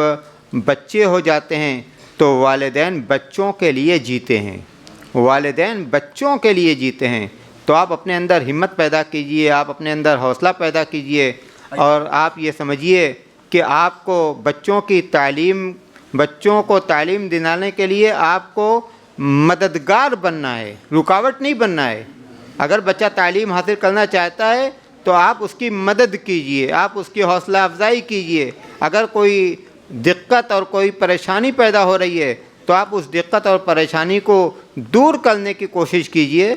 بچے ہو جاتے ہیں تو والدین بچوں کے لیے جیتے ہیں، والدین بچوں کے لیے جیتے ہیں، تو آپ اپنے اندر ہمت پیدا کیجئے، آپ اپنے اندر حوصلہ پیدا کیجئے، اور آپ یہ سمجھیے کہ آپ کو بچوں کو تعلیم دلانے کے لیے آپ کو مددگار بننا ہے، رکاوٹ نہیں بننا ہے۔ اگر بچہ تعلیم حاصل کرنا چاہتا ہے تو آپ اس کی مدد کیجئے، آپ اس کی حوصلہ افزائی کیجئے۔ اگر کوئی دقت اور کوئی پریشانی پیدا ہو رہی ہے تو آپ اس دقت اور پریشانی کو دور کرنے کی کوشش کیجئے،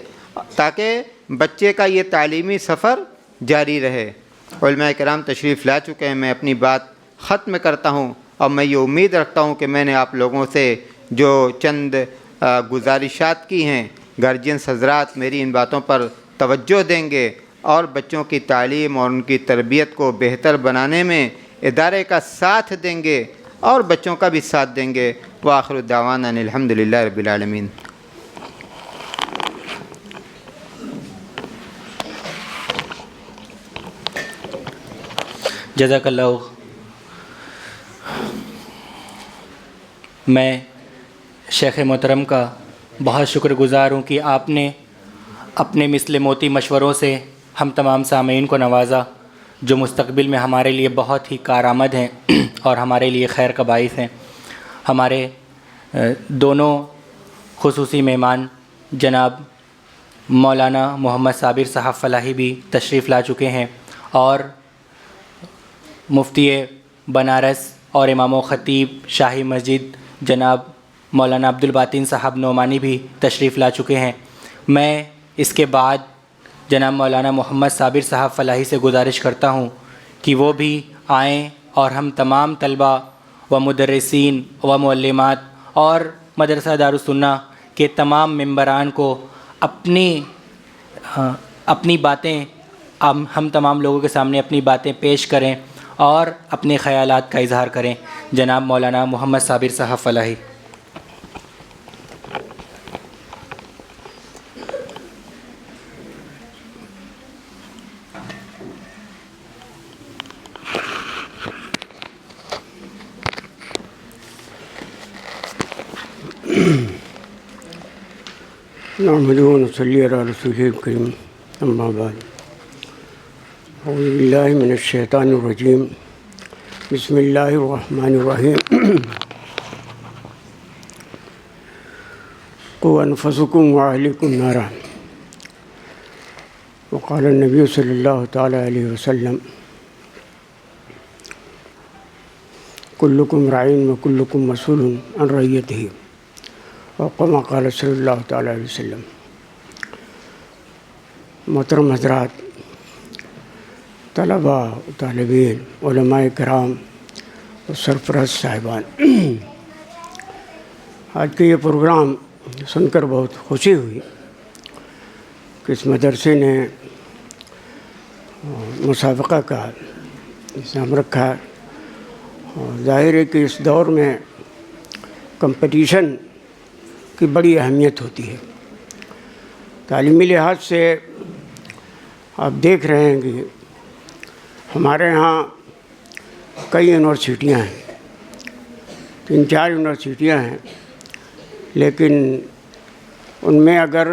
تاکہ بچے کا یہ تعلیمی سفر جاری رہے۔ علماء کرام تشریف لا چکے ہیں، میں اپنی بات ختم کرتا ہوں، اور میں یہ امید رکھتا ہوں کہ میں نے آپ لوگوں سے جو چند گزارشات کی ہیں، گارجینس حضرات میری ان باتوں پر توجہ دیں گے اور بچوں کی تعلیم اور ان کی تربیت کو بہتر بنانے میں ادارے کا ساتھ دیں گے اور بچوں کا بھی ساتھ دیں گے۔ وآخر دعوانا ان الحمدللہ رب العالمین۔ جزاک اللہ۔ میں شیخ محترم کا بہت شکر گزار ہوں کہ آپ نے اپنے مثل موتی مشوروں سے ہم تمام سامعین کو نوازا، جو مستقبل میں ہمارے لیے بہت ہی کارآمد ہیں اور ہمارے لیے خیر کا باعث ہیں۔ ہمارے دونوں خصوصی مہمان جناب مولانا محمد صابر صاحب فلاحی بھی تشریف لا چکے ہیں، اور مفتی بنارس اور امام و خطیب شاہی مسجد جناب مولانا عبدالباطن صاحب نعمانی بھی تشریف لا چکے ہیں۔ میں اس کے بعد جناب مولانا محمد صابر صاحب فلاحی سے گزارش کرتا ہوں کہ وہ بھی آئیں اور ہم تمام طلباء و مدرسین و معلمات اور مدرسہ دارالسنہ کے تمام ممبران کو اپنی باتیں ہم تمام لوگوں کے سامنے اپنی باتیں پیش کریں اور اپنے خیالات کا اظہار کریں۔ جناب مولانا محمد صابر صاحب فلاحی۔ نحمده ونصلي على رسوله الكريم أما بعد أعوذ بالله من الشيطان الرجيم بسم الله الرحمن الرحيم قوا أنفسكم وأهليكم نارا وقال النبي صلى الله تعالى عليه وسلم كلكم راع وكلكم مسؤول عن رعيته وكما قال صلی اللہ تعالیٰ علیہ وسلم۔ محترم حضرات، طلباء طالبین، علماء کرام اور سرپرست صاحبان، آج کے یہ پروگرام سن کر بہت خوشی ہوئی کہ اس مدرسے نے مسابقہ کا نظام رکھا۔ ظاہر ہے کہ اس دور میں کمپٹیشن کی بڑی اہمیت ہوتی ہے۔ تعلیمی لحاظ سے آپ دیکھ رہے ہیں کہ ہمارے ہاں کئی یونیورسٹیاں ہیں، 3-4 یونیورسٹیاں ہیں، لیکن ان میں اگر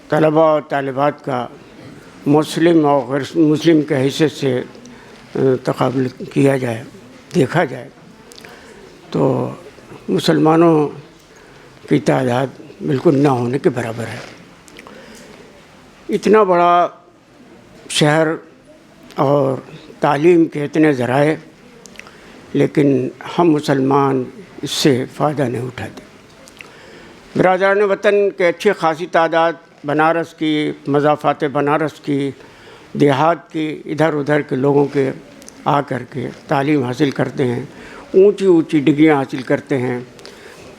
طلباء اور طالبات کا مسلم اور غیر مسلم کے حیثیت سے تقابل کیا جائے، دیکھا جائے، تو مسلمانوں کی تعداد بالکل نہ ہونے کے برابر ہے۔ اتنا بڑا شہر اور تعلیم کے اتنے ذرائع، لیکن ہم مسلمان اس سے فائدہ نہیں اٹھاتے۔ برادران وطن کے اچھی خاصی تعداد بنارس کی، مضافات بنارس کی، دیہات کی، ادھر ادھر کے لوگوں کے آ کر کے تعلیم حاصل کرتے ہیں، اونچی اونچی ڈگریاں حاصل کرتے ہیں،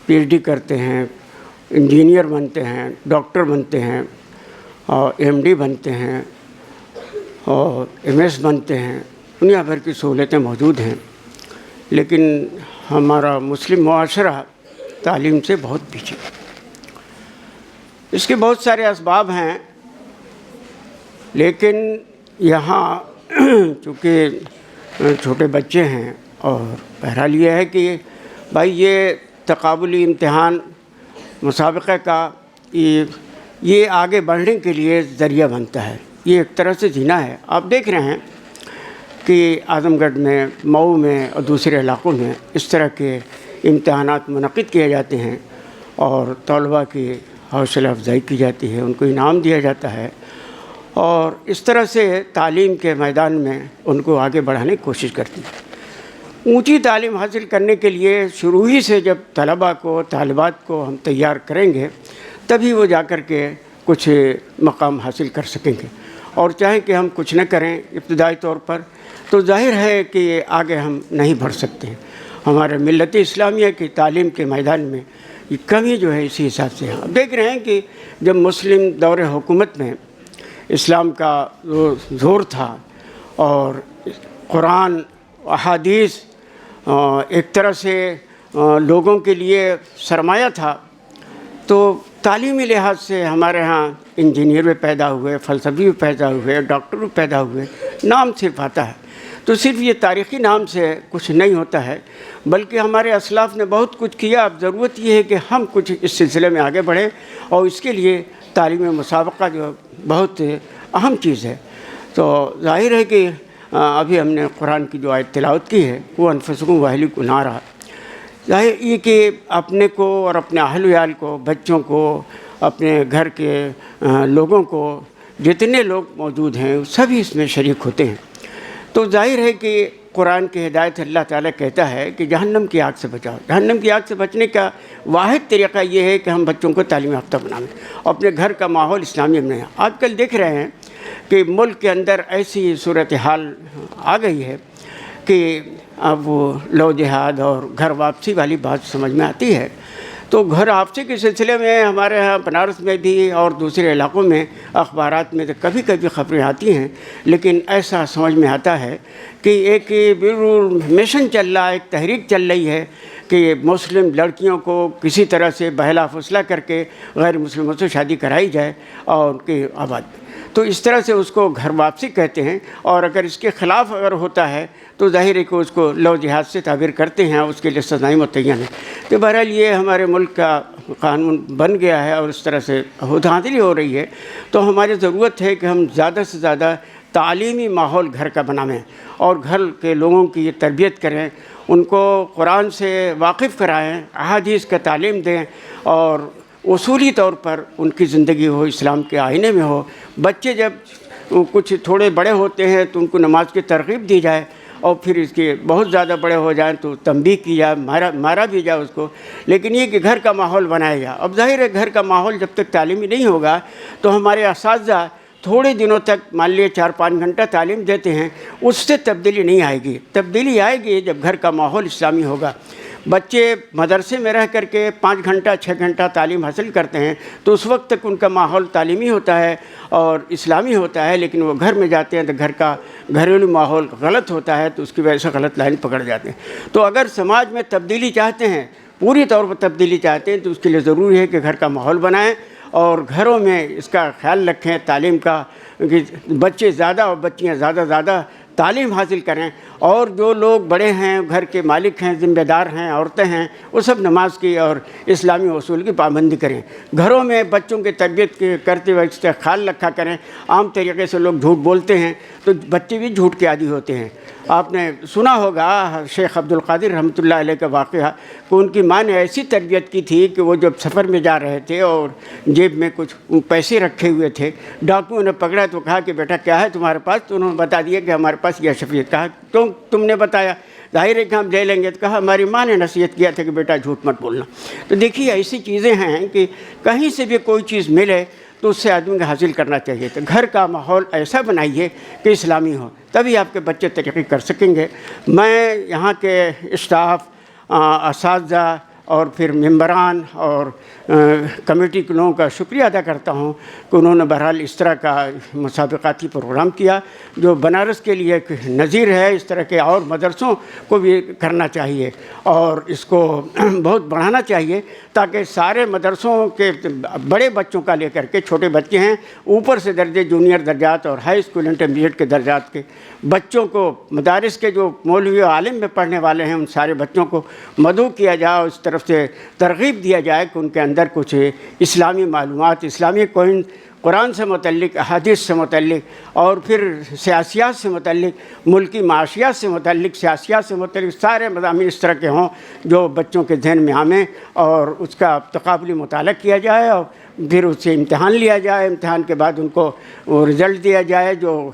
پی ایچ ڈی کرتے ہیں، انجینئر بنتے ہیں، ڈاکٹر بنتے ہیں، اور ایم ڈی بنتے ہیں، اور ایم ایس بنتے ہیں۔ دنیا بھر کی سہولتیں موجود ہیں، لیکن ہمارا مسلم معاشرہ تعلیم سے بہت پیچھے۔ اس کے بہت سارے اسباب ہیں، لیکن یہاں چونکہ چھوٹے بچے ہیں، اور بہرحال یہ ہے کہ بھائی یہ تقابلی امتحان مسابقہ کا یہ آگے بڑھنے کے لیے ذریعہ بنتا ہے، یہ ایک طرح سے جینا ہے۔ آپ دیکھ رہے ہیں کہ اعظم گڑھ میں، مئو میں اور دوسرے علاقوں میں اس طرح کے امتحانات منعقد کیے جاتے ہیں، اور طلباء کی حوصلہ افزائی کی جاتی ہے، ان کو انعام دیا جاتا ہے، اور اس طرح سے تعلیم کے میدان میں ان کو آگے بڑھانے کی کوشش کرتی ہے۔ اونچی تعلیم حاصل کرنے کے لیے شروع ہی سے جب طلباء کو، طالبات کو ہم تیار کریں گے، تبھی وہ جا کر کے کچھ مقام حاصل کر سکیں گے۔ اور چاہیں کہ ہم کچھ نہ کریں ابتدائی طور پر، تو ظاہر ہے کہ آگے ہم نہیں بڑھ سکتے ہیں۔ ہمارے ملت اسلامیہ کی تعلیم کے میدان میں یہ کمی جو ہے اسی حساب سے ہے۔ اب دیکھ رہے ہیں کہ جب مسلم دور حکومت میں اسلام کا زور تھا، اور قرآن، احادیث ایک طرح سے لوگوں کے لیے سرمایہ تھا، تو تعلیمی لحاظ سے ہمارے ہاں انجینئر بھی پیدا ہوئے، فلسفی بھی پیدا ہوئے، ڈاکٹر بھی پیدا ہوئے۔ نام صرف آتا ہے، تو صرف یہ تاریخی نام سے کچھ نہیں ہوتا ہے، بلکہ ہمارے اسلاف نے بہت کچھ کیا۔ اب ضرورت یہ ہے کہ ہم کچھ اس سلسلے میں آگے بڑھیں، اور اس کے لیے تعلیمی مسابقہ جو بہت اہم چیز ہے۔ تو ظاہر ہے کہ ابھی ہم نے قرآن کی جو آیت تلاوت کی ہے، وہ انفسکم واہلیکم نارا، ظاہر یہ کہ اپنے کو اور اپنے اہل ویال کو، بچوں کو، اپنے گھر کے لوگوں کو، جتنے لوگ موجود ہیں سبھی اس میں شریک ہوتے ہیں۔ تو ظاہر ہے کہ قرآن کی ہدایت اللہ تعالیٰ کہتا ہے کہ جہنم کی آگ سے بچاؤ۔ جہنم کی آگ سے بچنے کا واحد طریقہ یہ ہے کہ ہم بچوں کو تعلیم یافتہ بنائیں، اپنے گھر کا ماحول اسلامی بنائیں۔ آج کل دیکھ رہے ہیں کہ ملک کے اندر ایسی صورتحال آ گئی ہے کہ اب وہ لو جہاد اور گھر واپسی والی بات سمجھ میں آتی ہے۔ تو گھر واپسی کے سلسلے میں ہمارے ہاں بنارس میں بھی اور دوسرے علاقوں میں اخبارات میں تو کبھی کبھی خبریں آتی ہیں، لیکن ایسا سمجھ میں آتا ہے کہ ایک بالکل مشن چل رہا ہے، ایک تحریک چل رہی ہے کہ مسلم لڑکیوں کو کسی طرح سے بہلا فسلا کر کے غیر مسلموں سے شادی کرائی جائے اور ان کی آباد تو اس طرح سے اس کو گھر واپسی کہتے ہیں، اور اگر اس کے خلاف اگر ہوتا ہے تو ظاہر ہے کہ اس کو لو جہاد سے تعبیر کرتے ہیں، اس کے لیے سزائیں متعین ہیں۔ تو بہرحال یہ ہمارے ملک کا قانون بن گیا ہے اور اس طرح سے دھاندلی ہو رہی ہے، تو ہماری ضرورت ہے کہ ہم زیادہ سے زیادہ تعلیمی ماحول گھر کا بنائیں اور گھر کے لوگوں کی تربیت کریں، ان کو قرآن سے واقف کرائیں، احادیث کا تعلیم دیں، اور اصولی طور پر ان کی زندگی ہو اسلام کے آئینے میں ہو۔ بچے جب کچھ تھوڑے بڑے ہوتے ہیں تو ان کو نماز کی ترغیب دی جائے، اور پھر اس کے بہت زیادہ بڑے ہو جائیں تو تنبیہ کی جائے، مارا بھی جائے اس کو، لیکن یہ کہ گھر کا ماحول بنایا جائے۔ اب ظاہر ہے گھر کا ماحول جب تک تعلیمی نہیں ہوگا تو ہمارے اساتذہ تھوڑے دنوں تک مان لیے 4-5 گھنٹہ تعلیم دیتے ہیں، اس سے تبدیلی نہیں آئے گی۔ تبدیلی آئے گی جب گھر کا ماحول اسلامی ہوگا۔ بچے مدرسے میں رہ کر کے 5 گھنٹہ 6 گھنٹہ تعلیم حاصل کرتے ہیں تو اس وقت تک ان کا ماحول تعلیمی ہوتا ہے اور اسلامی ہوتا ہے، لیکن وہ گھر میں جاتے ہیں تو گھر کا گھریلو ماحول غلط ہوتا ہے تو اس کی وجہ سے غلط لائن پکڑ جاتے ہیں۔ تو اگر سماج میں تبدیلی چاہتے ہیں، پوری طور پر تبدیلی چاہتے ہیں، تو اس کے لیے ضروری ہے کہ گھر کا ماحول بنائیں اور گھروں میں اس کا خیال رکھیں تعلیم کا، کہ بچے زیادہ اور بچیاں زیادہ تعلیم حاصل کریں، اور جو لوگ بڑے ہیں، گھر کے مالک ہیں، ذمہ دار ہیں، عورتیں ہیں، وہ سب نماز کی اور اسلامی اصول کی پابندی کریں۔ گھروں میں بچوں کی تربیت کرتے ہوئے اس کا خیال رکھا کریں۔ عام طریقے سے لوگ جھوٹ بولتے ہیں تو بچے بھی جھوٹ کے عادی ہوتے ہیں۔ آپ نے سنا ہوگا شیخ عبد القادر رحمۃ اللہ علیہ کا واقعہ کہ ان کی ماں نے ایسی تربیت کی تھی کہ وہ جب سفر میں جا رہے تھے اور جیب میں کچھ پیسے رکھے ہوئے تھے، ڈاکوؤں نے پکڑا تو کہا کہ بیٹا کیا ہے تمہارے پاس؟ تو انہوں نے بتا دیا کہ ہمارے پاس یہ شفیع۔ کہا تم نے بتایا، ظاہر ہے کہ ہم لے لیں گے۔ تو کہا ہماری ماں نے نصیحت کیا تھا کہ بیٹا جھوٹ مت بولنا۔ تو دیکھیے ایسی چیزیں ہیں کہ کہیں سے بھی کوئی چیز ملے تو اس سے آدمی کو حاصل کرنا چاہیے۔ تو گھر کا ماحول ایسا بنائیے کہ اسلامی ہو، تبھی آپ کے بچے ترقی کر سکیں گے۔ میں یہاں کے اسٹاف، اساتذہ اور پھر ممبران اور کمیٹی کے لوگوں کا شکریہ ادا کرتا ہوں کہ انہوں نے بہرحال اس طرح کا مسابقاتی پروگرام کیا جو بنارس کے لیے ایک نظیر ہے۔ اس طرح کے اور مدرسوں کو بھی کرنا چاہیے اور اس کو بہت بڑھانا چاہیے تاکہ سارے مدرسوں کے بڑے بچوں کا لے کر کے، چھوٹے بچے ہیں اوپر سے درجے جونیئر درجات اور ہائی اسکول انٹرمیڈیٹ کے درجات کے بچوں کو، مدارس کے جو مولوی و عالم میں پڑھنے والے ہیں ان سارے بچوں کو مدعو کیا جائے، اس طرف سے ترغیب دیا جائے کہ ان کے اندر کچھ اسلامی معلومات، اسلامی کوئن، قرآن سے متعلق، احادیث سے متعلق اور پھر سیاسیات سے متعلق، ملکی معاشیات سے متعلق، سیاسیات سے متعلق سارے مضامین اس طرح کے ہوں جو بچوں کے ذہن میں آمیں اور اس کا تقابلی مطالعہ کیا جائے اور پھر اس سے امتحان لیا جائے۔ امتحان کے بعد ان کو وہ رزلٹ دیا جائے، جو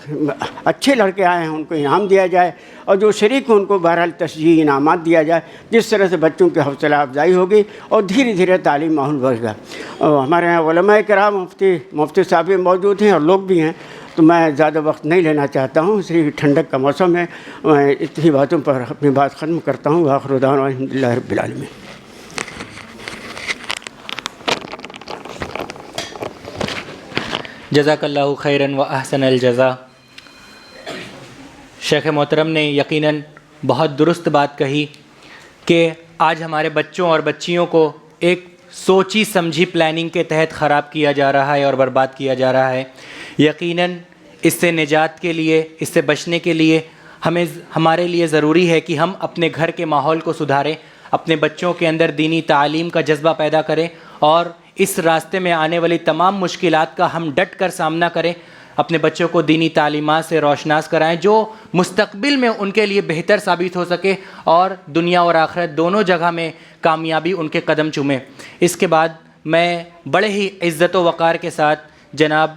اچھے لڑکے آئے ہیں ان کو انعام دیا جائے اور جو شریک ہیں ان کو بہرحال تشجیعی انعامات دیا جائے، جس طرح سے بچوں کی حوصلہ افزائی ہوگی اور دھیرے دھیرے تعلیم ماحول بڑھے گا۔ اور ہمارے یہاں علماء کرام، مفتی صاحب بھی موجود ہیں اور لوگ بھی ہیں، تو میں زیادہ وقت نہیں لینا چاہتا ہوں، اس لیے ٹھنڈک کا موسم ہے، میں اتنی باتوں پر اپنی بات ختم کرتا ہوں۔ وآخر دعوانا الحمد للہ رب العالمین۔ جزاک اللہ خیراً و احسن الجزا۔ شیخ محترم نے یقیناً بہت درست بات کہی کہ آج ہمارے بچوں اور بچیوں کو ایک سوچی سمجھی پلاننگ کے تحت خراب کیا جا رہا ہے اور برباد کیا جا رہا ہے۔ یقیناً اس سے نجات کے لیے، اس سے بچنے کے لیے ہمارے لیے ضروری ہے کہ ہم اپنے گھر کے ماحول کو سدھاریں، اپنے بچوں کے اندر دینی تعلیم کا جذبہ پیدا کریں اور اس راستے میں آنے والی تمام مشکلات کا ہم ڈٹ کر سامنا کریں، اپنے بچوں کو دینی تعلیمات سے روشناس کرائیں جو مستقبل میں ان کے لیے بہتر ثابت ہو سکے اور دنیا اور آخرت دونوں جگہ میں کامیابی ان کے قدم چومے۔ اس کے بعد میں بڑے ہی عزت و وقار کے ساتھ جناب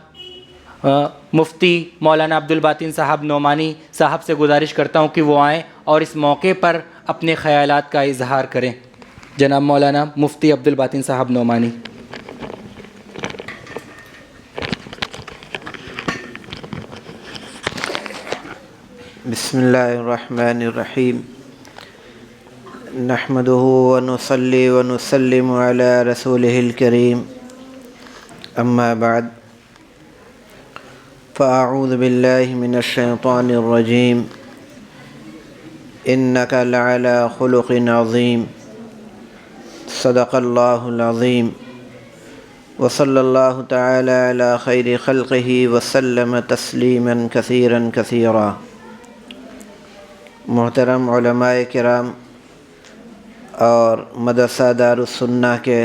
مفتی مولانا عبدالباطن صاحب نعمانی صاحب سے گزارش کرتا ہوں کہ وہ آئیں اور اس موقع پر اپنے خیالات کا اظہار کریں۔ جناب مولانا مفتی عبدالباطن صاحب نعمانی۔ بسم اللہ الرحمن الرحیم، نحمدہ ونصلی ونسلم علی رسولہ الکریم، اما بعد فاعوذ باللہ من الشیطان الرجیم، انک لعلی خلق عظیم، صدق اللہ العظیم، وصلی اللہ تعالی علی خیر خلقہ وسلم تسلیما کثیرا کثیرا۔ محترم علماء کرام اور مدرسہ دارالسنہ کے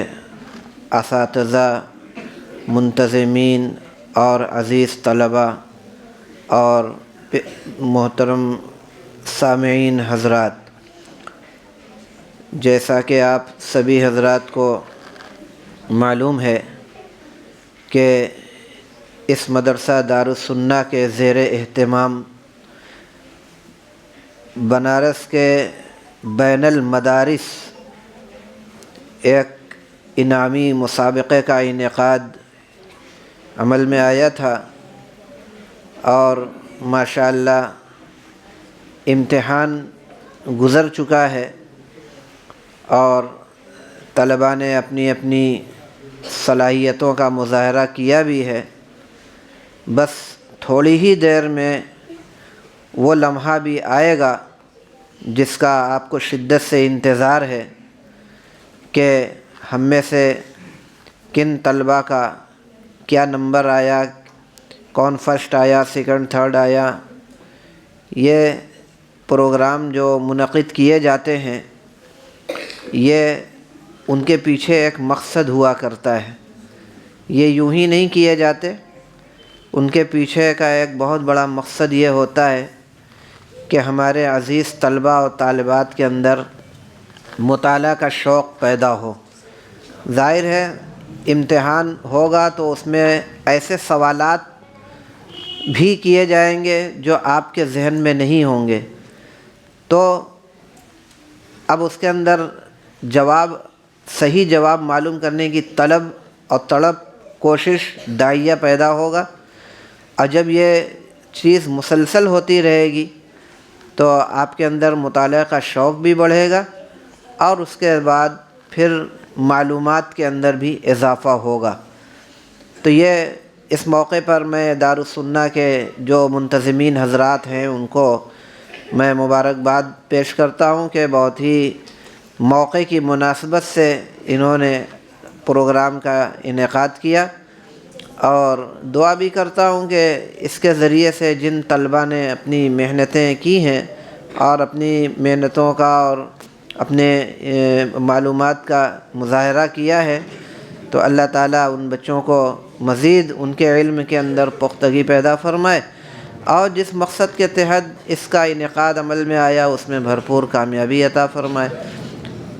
اساتذہ، منتظمین اور عزیز طلباء اور محترم سامعین حضرات، جیسا کہ آپ سبھی حضرات کو معلوم ہے کہ اس مدرسہ دارالسنہ کے زیر اہتمام بنارس کے بین المدارس ایک انعامی مسابقے کا انعقاد عمل میں آیا تھا، اور ماشاءاللہ امتحان گزر چکا ہے اور طلباء نے اپنی اپنی صلاحیتوں کا مظاہرہ کیا بھی ہے۔ بس تھوڑی ہی دیر میں وہ لمحہ بھی آئے گا جس کا آپ کو شدت سے انتظار ہے کہ ہم میں سے کن طلباء کا کیا نمبر آیا، کون فرسٹ آیا، سیکنڈ، تھرڈ آیا۔ یہ پروگرام جو منعقد کیے جاتے ہیں یہ ان کے پیچھے ایک مقصد ہوا کرتا ہے، یہ یوں ہی نہیں کیے جاتے، ان کے پیچھے کا ایک بہت بڑا مقصد یہ ہوتا ہے کہ ہمارے عزیز طلباء اور طالبات کے اندر مطالعہ کا شوق پیدا ہو۔ ظاہر ہے امتحان ہوگا تو اس میں ایسے سوالات بھی کیے جائیں گے جو آپ کے ذہن میں نہیں ہوں گے، تو اب اس کے اندر صحیح جواب معلوم کرنے کی طلب اور تڑپ، کوشش، داعیہ پیدا ہوگا، اور جب یہ چیز مسلسل ہوتی رہے گی تو آپ کے اندر مطالعہ کا شوق بھی بڑھے گا، اور اس کے بعد پھر معلومات کے اندر بھی اضافہ ہوگا۔ تو یہ اس موقع پر میں دارالسنہ کے جو منتظمین حضرات ہیں ان کو میں مبارکباد پیش کرتا ہوں کہ بہت ہی موقع کی مناسبت سے انہوں نے پروگرام کا انعقاد کیا، اور دعا بھی کرتا ہوں کہ اس کے ذریعے سے جن طلباء نے اپنی محنتیں کی ہیں اور اپنی محنتوں کا اور اپنے معلومات کا مظاہرہ کیا ہے، تو اللہ تعالیٰ ان بچوں کو مزید ان کے علم کے اندر پختگی پیدا فرمائے، اور جس مقصد کے تحت اس کا انعقاد عمل میں آیا اس میں بھرپور کامیابی عطا فرمائے۔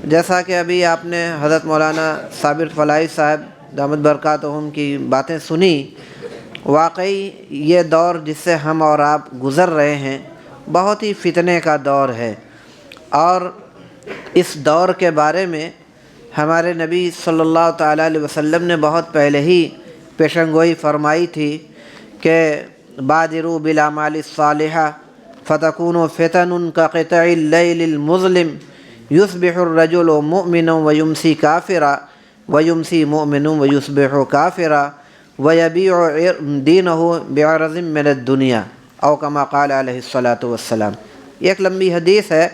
جیسا کہ ابھی آپ نے حضرت مولانا صابر فلاحی صاحب دامت برکاتہم کی باتیں سنی، واقعی یہ دور جس سے ہم اور آپ گزر رہے ہیں بہت ہی فتنے کا دور ہے، اور اس دور کے بارے میں ہمارے نبی صلی اللہ تعالیٰ علیہ وسلم نے بہت پہلے ہی پیشن گوئی فرمائی تھی کہ بادروا بالاعمال الصالحہ فتکون فتن کقطع اللیل المظلم یصبح الرجل مؤمنا ویمسی کافرا ویمسی مؤمن ویصبح کافرا ویبیع دینہ بعرض من الدنیا او کما قال علیہ الصلاۃ والسلام۔ ایک لمبی حدیث ہے،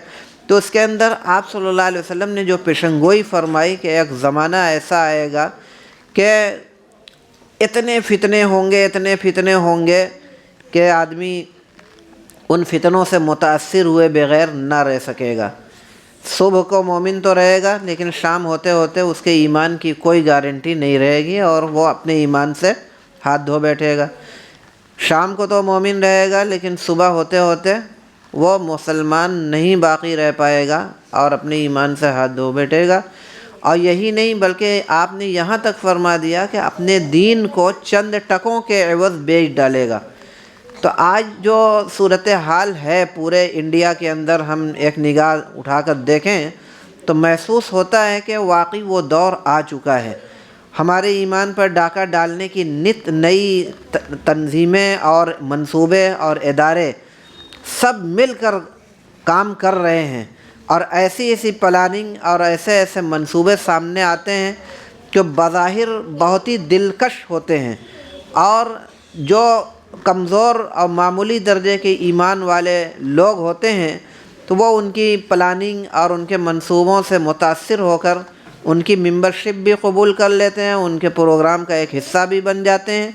تو اس کے اندر آپ صلی اللہ علیہ وسلم نے جو پیشن گوئی فرمائی کہ ایک زمانہ ایسا آئے گا کہ اتنے فتنے ہوں گے کہ آدمی ان فتنوں سے متاثر ہوئے بغیر نہ رہ سکے گا۔ صبح کو مومن تو رہے گا لیکن شام ہوتے ہوتے اس کے ایمان کی کوئی گارنٹی نہیں رہے گی اور وہ اپنے ایمان سے ہاتھ دھو بیٹھے گا۔ شام کو تو مومن رہے گا لیکن صبح ہوتے ہوتے وہ مسلمان نہیں باقی رہ پائے گا اور اپنے ایمان سے ہاتھ دھو بیٹھے گا۔ اور یہی نہیں بلکہ آپ نے یہاں تک فرما دیا کہ اپنے دین کو چند ٹکوں کے عوض بیچ ڈالے گا۔ تو آج جو صورتحال ہے پورے انڈیا کے اندر ہم ایک نگاہ اٹھا کر دیکھیں تو محسوس ہوتا ہے کہ واقعی وہ دور آ چکا ہے۔ ہمارے ایمان پر ڈاکہ ڈالنے کی نت نئی تنظیمیں اور منصوبے اور ادارے سب مل کر کام کر رہے ہیں، اور ایسی پلاننگ اور ایسے منصوبے سامنے آتے ہیں جو بظاہر بہت ہی دلکش ہوتے ہیں، اور جو کمزور اور معمولی درجے کے ایمان والے لوگ ہوتے ہیں تو وہ ان کی پلاننگ اور ان کے منصوبوں سے متاثر ہو کر ان کی ممبرشپ بھی قبول کر لیتے ہیں، ان کے پروگرام کا ایک حصہ بھی بن جاتے ہیں،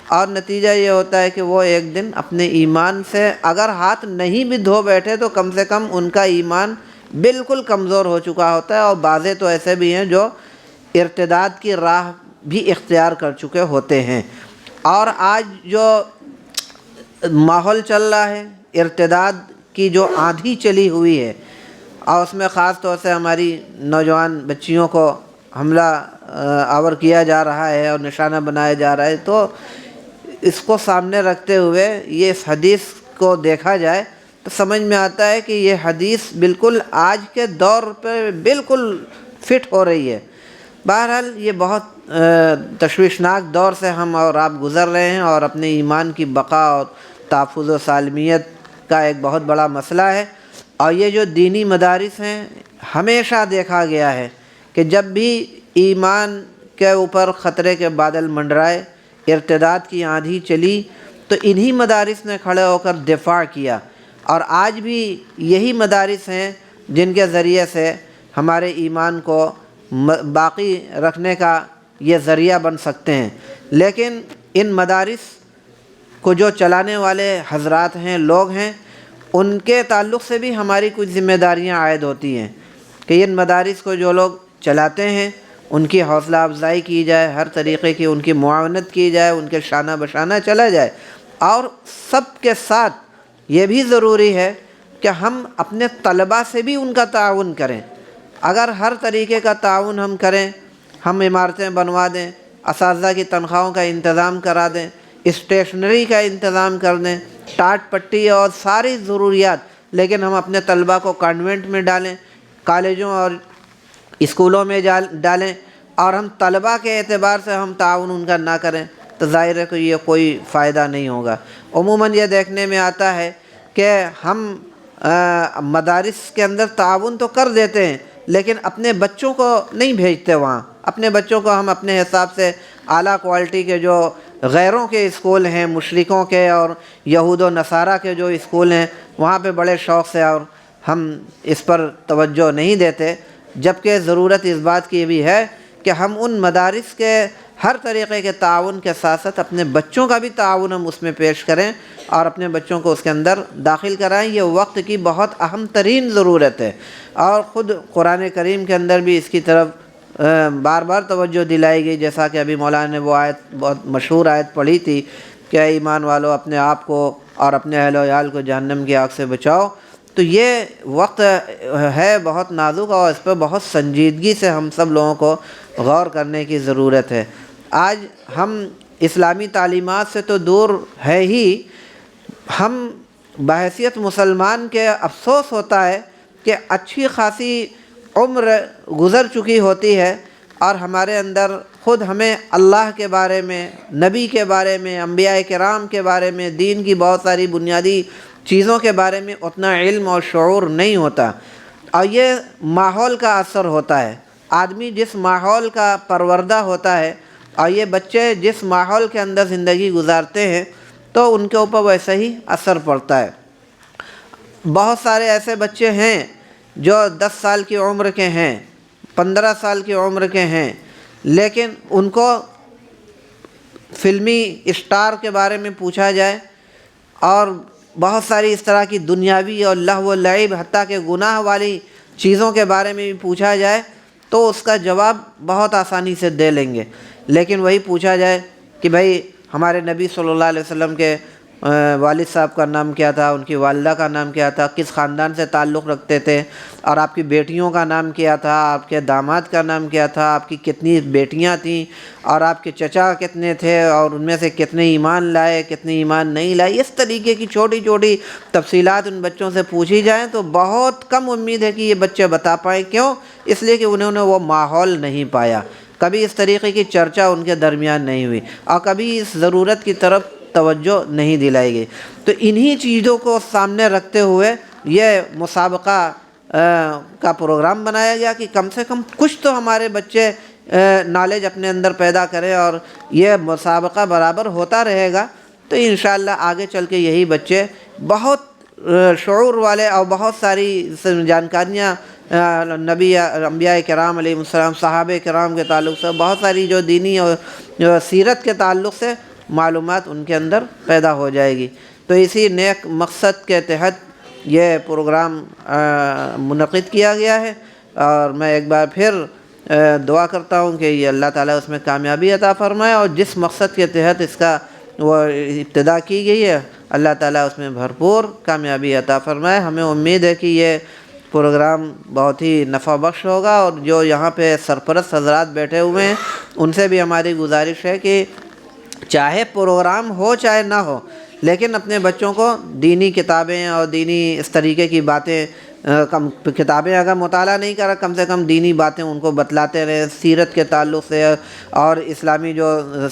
اور نتیجہ یہ ہوتا ہے کہ وہ ایک دن اپنے ایمان سے اگر ہاتھ نہیں بھی دھو بیٹھے تو کم سے کم ان کا ایمان بالکل کمزور ہو چکا ہوتا ہے، اور بعضے تو ایسے بھی ہیں جو ارتداد کی راہ بھی اختیار کر چکے ہوتے ہیں۔ اور آج جو ماحول چل رہا ہے، ارتداد کی جو آندھی چلی ہوئی ہے، اور اس میں خاص طور سے ہماری نوجوان بچیوں کو حملہ آور کیا جا رہا ہے اور نشانہ بنایا جا رہا ہے، تو اس کو سامنے رکھتے ہوئے یہ اس حدیث کو دیکھا جائے تو سمجھ میں آتا ہے کہ یہ حدیث بالکل آج کے دور پہ بالکل فٹ ہو رہی ہے۔ بہرحال یہ بہت تشویشناک دور سے ہم اور آپ گزر رہے ہیں، اور اپنے ایمان کی بقا اور تحفظ و سالمیت کا ایک بہت بڑا مسئلہ ہے۔ اور یہ جو دینی مدارس ہیں، ہمیشہ دیکھا گیا ہے کہ جب بھی ایمان کے اوپر خطرے کے بادل منڈرائے، ارتداد کی آندھی چلی، تو انہی مدارس نے کھڑے ہو کر دفاع کیا، اور آج بھی یہی مدارس ہیں جن کے ذریعے سے ہمارے ایمان کو باقی رکھنے کا یہ ذریعہ بن سکتے ہیں۔ لیکن ان مدارس کو جو چلانے والے حضرات ہیں، لوگ ہیں، ان کے تعلق سے بھی ہماری کچھ ذمہ داریاں عائد ہوتی ہیں کہ ان مدارس کو جو لوگ چلاتے ہیں ان کی حوصلہ افزائی کی جائے، ہر طریقے کی ان کی معاونت کی جائے، ان کے شانہ بشانہ چلا جائے، اور سب کے ساتھ یہ بھی ضروری ہے کہ ہم اپنے طلباء سے بھی ان کا تعاون کریں۔ اگر ہر طریقے کا تعاون ہم کریں، ہم عمارتیں بنوا دیں، اساتذہ کی تنخواہوں کا انتظام کرا دیں، اسٹیشنری کا انتظام کر دیں، ٹاٹ پٹی اور ساری ضروریات، لیکن ہم اپنے طلباء کو کانوینٹ میں ڈالیں، کالجوں اور اسکولوں میں ڈالیں، اور ہم طلباء کے اعتبار سے ہم تعاون ان کا نہ کریں، تو ظاہر ہے کہ یہ کوئی فائدہ نہیں ہوگا۔ عموماً یہ دیکھنے میں آتا ہے کہ ہم مدارس کے اندر تعاون تو کر دیتے ہیں، لیکن اپنے بچوں کو نہیں بھیجتے وہاں۔ اپنے بچوں کو ہم اپنے حساب سے اعلیٰ کوالٹی کے جو غیروں کے اسکول ہیں، مشرکوں کے اور یہود و نصارہ کے جو اسکول ہیں، وہاں پہ بڑے شوق سے، اور ہم اس پر توجہ نہیں دیتے، جبکہ ضرورت اس بات کی بھی ہے کہ ہم ان مدارس کے ہر طریقے کے تعاون کے ساتھ ساتھ اپنے بچوں کا بھی تعاون ہم اس میں پیش کریں اور اپنے بچوں کو اس کے اندر داخل کرائیں۔ یہ وقت کی بہت اہم ترین ضرورت ہے، اور خود قرآن کریم کے اندر بھی اس کی طرف بار بار توجہ دلائی گئی، جیسا کہ ابھی مولانا نے وہ آیت، بہت مشہور آیت پڑھی تھی کہ اے ایمان والو اپنے آپ کو اور اپنے اہل و عیال کو جہنم کی آگ سے بچاؤ۔ تو یہ وقت ہے بہت نازک، اور اس پہ بہت سنجیدگی سے ہم سب لوگوں کو غور کرنے کی ضرورت ہے۔ آج ہم اسلامی تعلیمات سے تو دور ہے ہی، ہم بحیثیت مسلمان کے افسوس ہوتا ہے کہ اچھی خاصی عمر گزر چکی ہوتی ہے، اور ہمارے اندر خود ہمیں اللہ کے بارے میں، نبی کے بارے میں، انبیاء کرام کے بارے میں، دین کی بہت ساری بنیادی چیزوں کے بارے میں اتنا علم اور شعور نہیں ہوتا، اور یہ ماحول کا اثر ہوتا ہے۔ آدمی جس ماحول کا پروردہ ہوتا ہے، اور یہ بچے جس ماحول کے اندر زندگی گزارتے ہیں، تو ان کے اوپر ویسا ہی اثر پڑتا ہے۔ بہت سارے ایسے بچے ہیں جو 10 سال کی عمر کے ہیں، 15 سال کی عمر کے ہیں، لیکن ان کو فلمی اسٹار کے بارے میں پوچھا جائے اور بہت ساری اس طرح کی دنیاوی اور لہو و لعب حتیٰ کہ گناہ والی چیزوں کے بارے میں بھی پوچھا جائے تو اس کا جواب بہت آسانی سے دے لیں گے، لیکن وہی پوچھا جائے کہ بھائی ہمارے نبی صلی اللہ علیہ وسلم کے والد صاحب کا نام کیا تھا، ان کی والدہ کا نام کیا تھا، کس خاندان سے تعلق رکھتے تھے، اور آپ کی بیٹیوں کا نام کیا تھا، آپ کے داماد کا نام کیا تھا، آپ کی کتنی بیٹیاں تھیں، اور آپ کے چچا کتنے تھے، اور ان میں سے کتنے ایمان لائے، کتنے ایمان نہیں لائے، اس طریقے کی چھوٹی چھوٹی تفصیلات ان بچوں سے پوچھی جائیں تو بہت کم امید ہے کہ یہ بچے بتا پائیں۔ کیوں؟ اس لیے کہ انہوں نے وہ ماحول نہیں پایا، کبھی اس طریقے کی چرچا ان کے درمیان نہیں ہوئی، اور کبھی اس ضرورت کی طرف توجہ نہیں دلائی گئی۔ تو انہی چیزوں کو سامنے رکھتے ہوئے یہ مسابقہ کا پروگرام بنایا گیا کہ کم سے کم کچھ تو ہمارے بچے نالج اپنے اندر پیدا کریں، اور یہ مسابقہ برابر ہوتا رہے گا تو انشاءاللہ آگے چل کے یہی بچے بہت شعور والے اور بہت ساری جانکاریاں نبی انبیاء کرام علیہ السلام صحابہ کرام کے تعلق سے بہت ساری جو دینی اور جو سیرت کے تعلق سے معلومات ان کے اندر پیدا ہو جائے گی۔ تو اسی نیک مقصد کے تحت یہ پروگرام منعقد کیا گیا ہے، اور میں ایک بار پھر دعا کرتا ہوں کہ یہ اللہ تعالیٰ اس میں کامیابی عطا فرمائے، اور جس مقصد کے تحت اس کا وہ ابتدا کی گئی ہے اللہ تعالیٰ اس میں بھرپور کامیابی عطا فرمائے۔ ہمیں امید ہے کہ یہ پروگرام بہت ہی نفع بخش ہوگا، اور جو یہاں پہ سرپرست حضرات بیٹھے ہوئے ہیں ان سے بھی ہماری گزارش ہے کہ چاہے پروگرام ہو چاہے نہ ہو، لیکن اپنے بچوں کو دینی کتابیں اور دینی اس طریقے کی باتیں کتابیں اگر مطالعہ نہیں کرا کم سے کم دینی باتیں ان کو بتلاتے رہے، سیرت کے تعلق سے اور اسلامی جو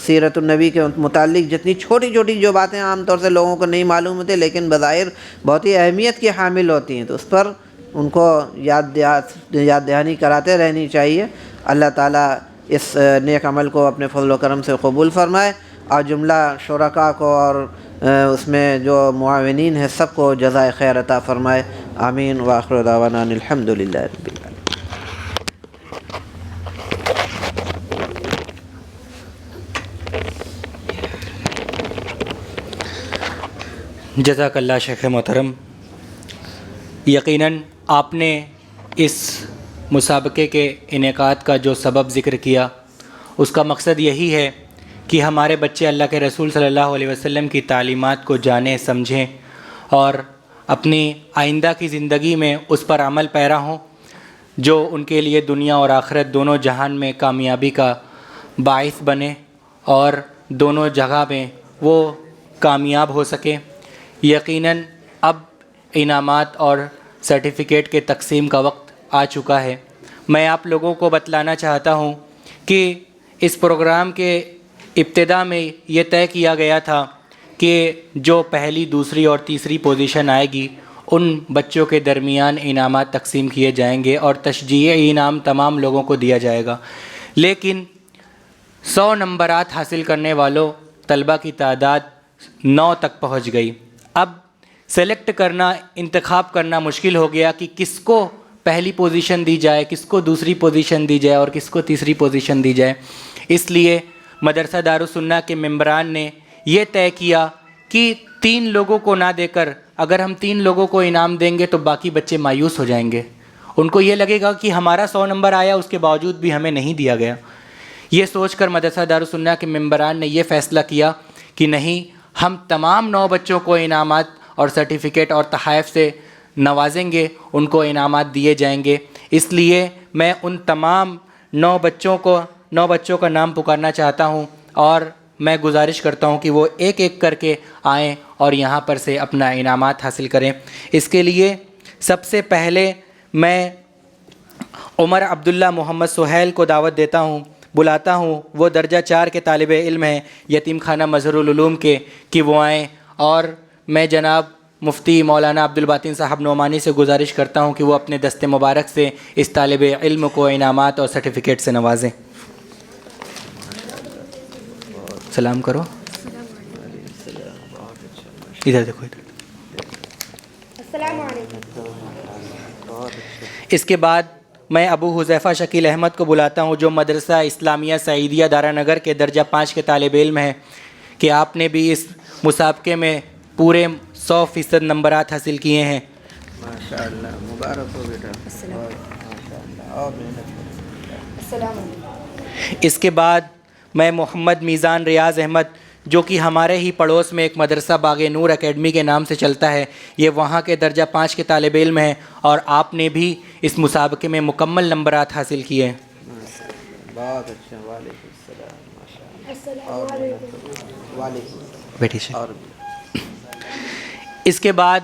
سیرت النبی کے متعلق جتنی چھوٹی چھوٹی جو باتیں عام طور سے لوگوں کو نہیں معلوم ہوتی لیکن بظاہر بہت ہی اہمیت کی حامل ہوتی ہیں، تو اس پر ان کو یاد دہانی کراتے رہنی چاہیے۔ اللہ تعالیٰ اس نیک عمل کو اپنے فضل و کرم سے قبول فرمائے، اور جملہ شرکاء کو اور اس میں جو معاونین ہیں سب کو جزائے خیر عطا فرمائے، آمین۔ وآخر دعوانا ان الحمد للہ رب العالمین۔ جزاک اللہ شیخ محترم۔ یقیناً آپ نے اس مسابقے کے انعقاد کا جو سبب ذکر کیا اس کا مقصد یہی ہے کہ ہمارے بچے اللہ کے رسول صلی اللہ علیہ وسلم کی تعلیمات کو جانیں سمجھیں اور اپنی آئندہ کی زندگی میں اس پر عمل پیرا ہوں جو ان کے لیے دنیا اور آخرت دونوں جہان میں کامیابی کا باعث بنے اور دونوں جگہ میں وہ کامیاب ہو سکے۔ یقیناً اب انعامات اور سرٹیفکیٹ کے تقسیم کا وقت آ چکا ہے۔ میں آپ لوگوں کو بتلانا چاہتا ہوں کہ اس پروگرام کے ابتدا میں یہ طے کیا گیا تھا کہ جو پہلی دوسری اور تیسری پوزیشن آئے گی ان بچوں کے درمیان انعامات تقسیم کیے جائیں گے اور تشجیعی انعام تمام لوگوں کو دیا جائے گا، لیکن 100 نمبرات حاصل کرنے والوں طلبہ کی تعداد 9 تک پہنچ گئی۔ اب سلیکٹ کرنا، انتخاب کرنا مشکل ہو گیا کہ کس کو پہلی پوزیشن دی جائے، کس کو دوسری پوزیشن دی جائے اور کس کو تیسری پوزیشن دی جائے۔ اس لیے مدرسہ دارالسنہ کے ممبران نے یہ طے کیا کہ 3 لوگوں کو نہ دے کر اگر ہم 3 لوگوں کو انعام دیں گے تو باقی بچے مایوس ہو جائیں گے، ان کو یہ لگے گا کہ ہمارا 100 نمبر آیا اس کے باوجود بھی ہمیں نہیں دیا گیا۔ یہ سوچ کر مدرسہ دارالسنہ کے ممبران نے یہ فیصلہ کیا کہ نہیں، ہم تمام 9 بچوں کو انعامات اور سرٹیفکیٹ اور تحائف سے نوازیں گے، ان کو انعامات دیے جائیں گے۔ اس لیے میں ان تمام 9 بچوں کا نام پکارنا چاہتا ہوں اور میں گزارش کرتا ہوں کہ وہ ایک ایک کر کے آئیں اور یہاں پر سے اپنا انعامات حاصل کریں۔ اس کے لیے سب سے پہلے میں عمر عبداللہ محمد سہیل کو دعوت دیتا ہوں، بلاتا ہوں۔ وہ درجہ 4 کے طالب علم ہیں یتیم خانہ مظہر العلوم کے، کہ وہ آئیں، اور میں جناب مفتی مولانا عبدالباطن صاحب نعمانی سے گزارش کرتا ہوں کہ وہ اپنے دست مبارک سے اس طالب علم کو انعامات اور سرٹیفکیٹ سے نوازیں۔ سلام کرو، ادھر دیکھو، ادھر۔ السلام علیکم۔ اس کے بعد میں ابو حذیفہ شکیل احمد کو بلاتا ہوں جو مدرسہ اسلامیہ سعیدیہ دارا نگر کے درجہ 5 کے طالب علم ہیں، کہ آپ نے بھی اس مسابقے میں پورے 100% نمبرات حاصل کیے ہیں۔ ماشاءاللہ، مبارک ہو بیٹا۔ اس کے بعد میں محمد میزان ریاض احمد جو کہ ہمارے ہی پڑوس میں ایک مدرسہ باغ نور اکیڈمی کے نام سے چلتا ہے، یہ وہاں کے درجہ 5 کے طالب علم ہیں اور آپ نے بھی اس مسابقے میں مکمل نمبرات حاصل کیے ہیں۔ بہت اچھا، وعلیکم السلام۔ بیٹھیے۔ اس کے بعد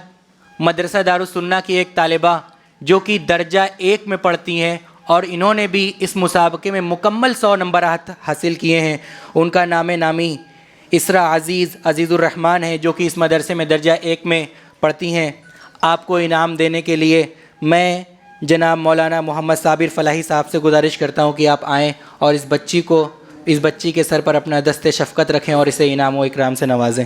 مدرسہ دارالسنہ کی ایک طالبہ جو کہ درجہ 1 میں پڑھتی ہیں اور انہوں نے بھی اس مسابقے میں مکمل 100 نمبرات حاصل کیے ہیں، ان کا نام نامی اسرا عزیز الرحمن ہے جو کہ اس مدرسے میں درجہ 1 میں پڑھتی ہیں۔ آپ کو انعام دینے کے لیے میں جناب مولانا محمد صابر فلاحی صاحب سے گزارش کرتا ہوں کہ آپ آئیں اور اس بچی کے سر پر اپنا دست شفقت رکھیں اور اسے انعام و اکرام سے نوازیں۔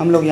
ہم لوگ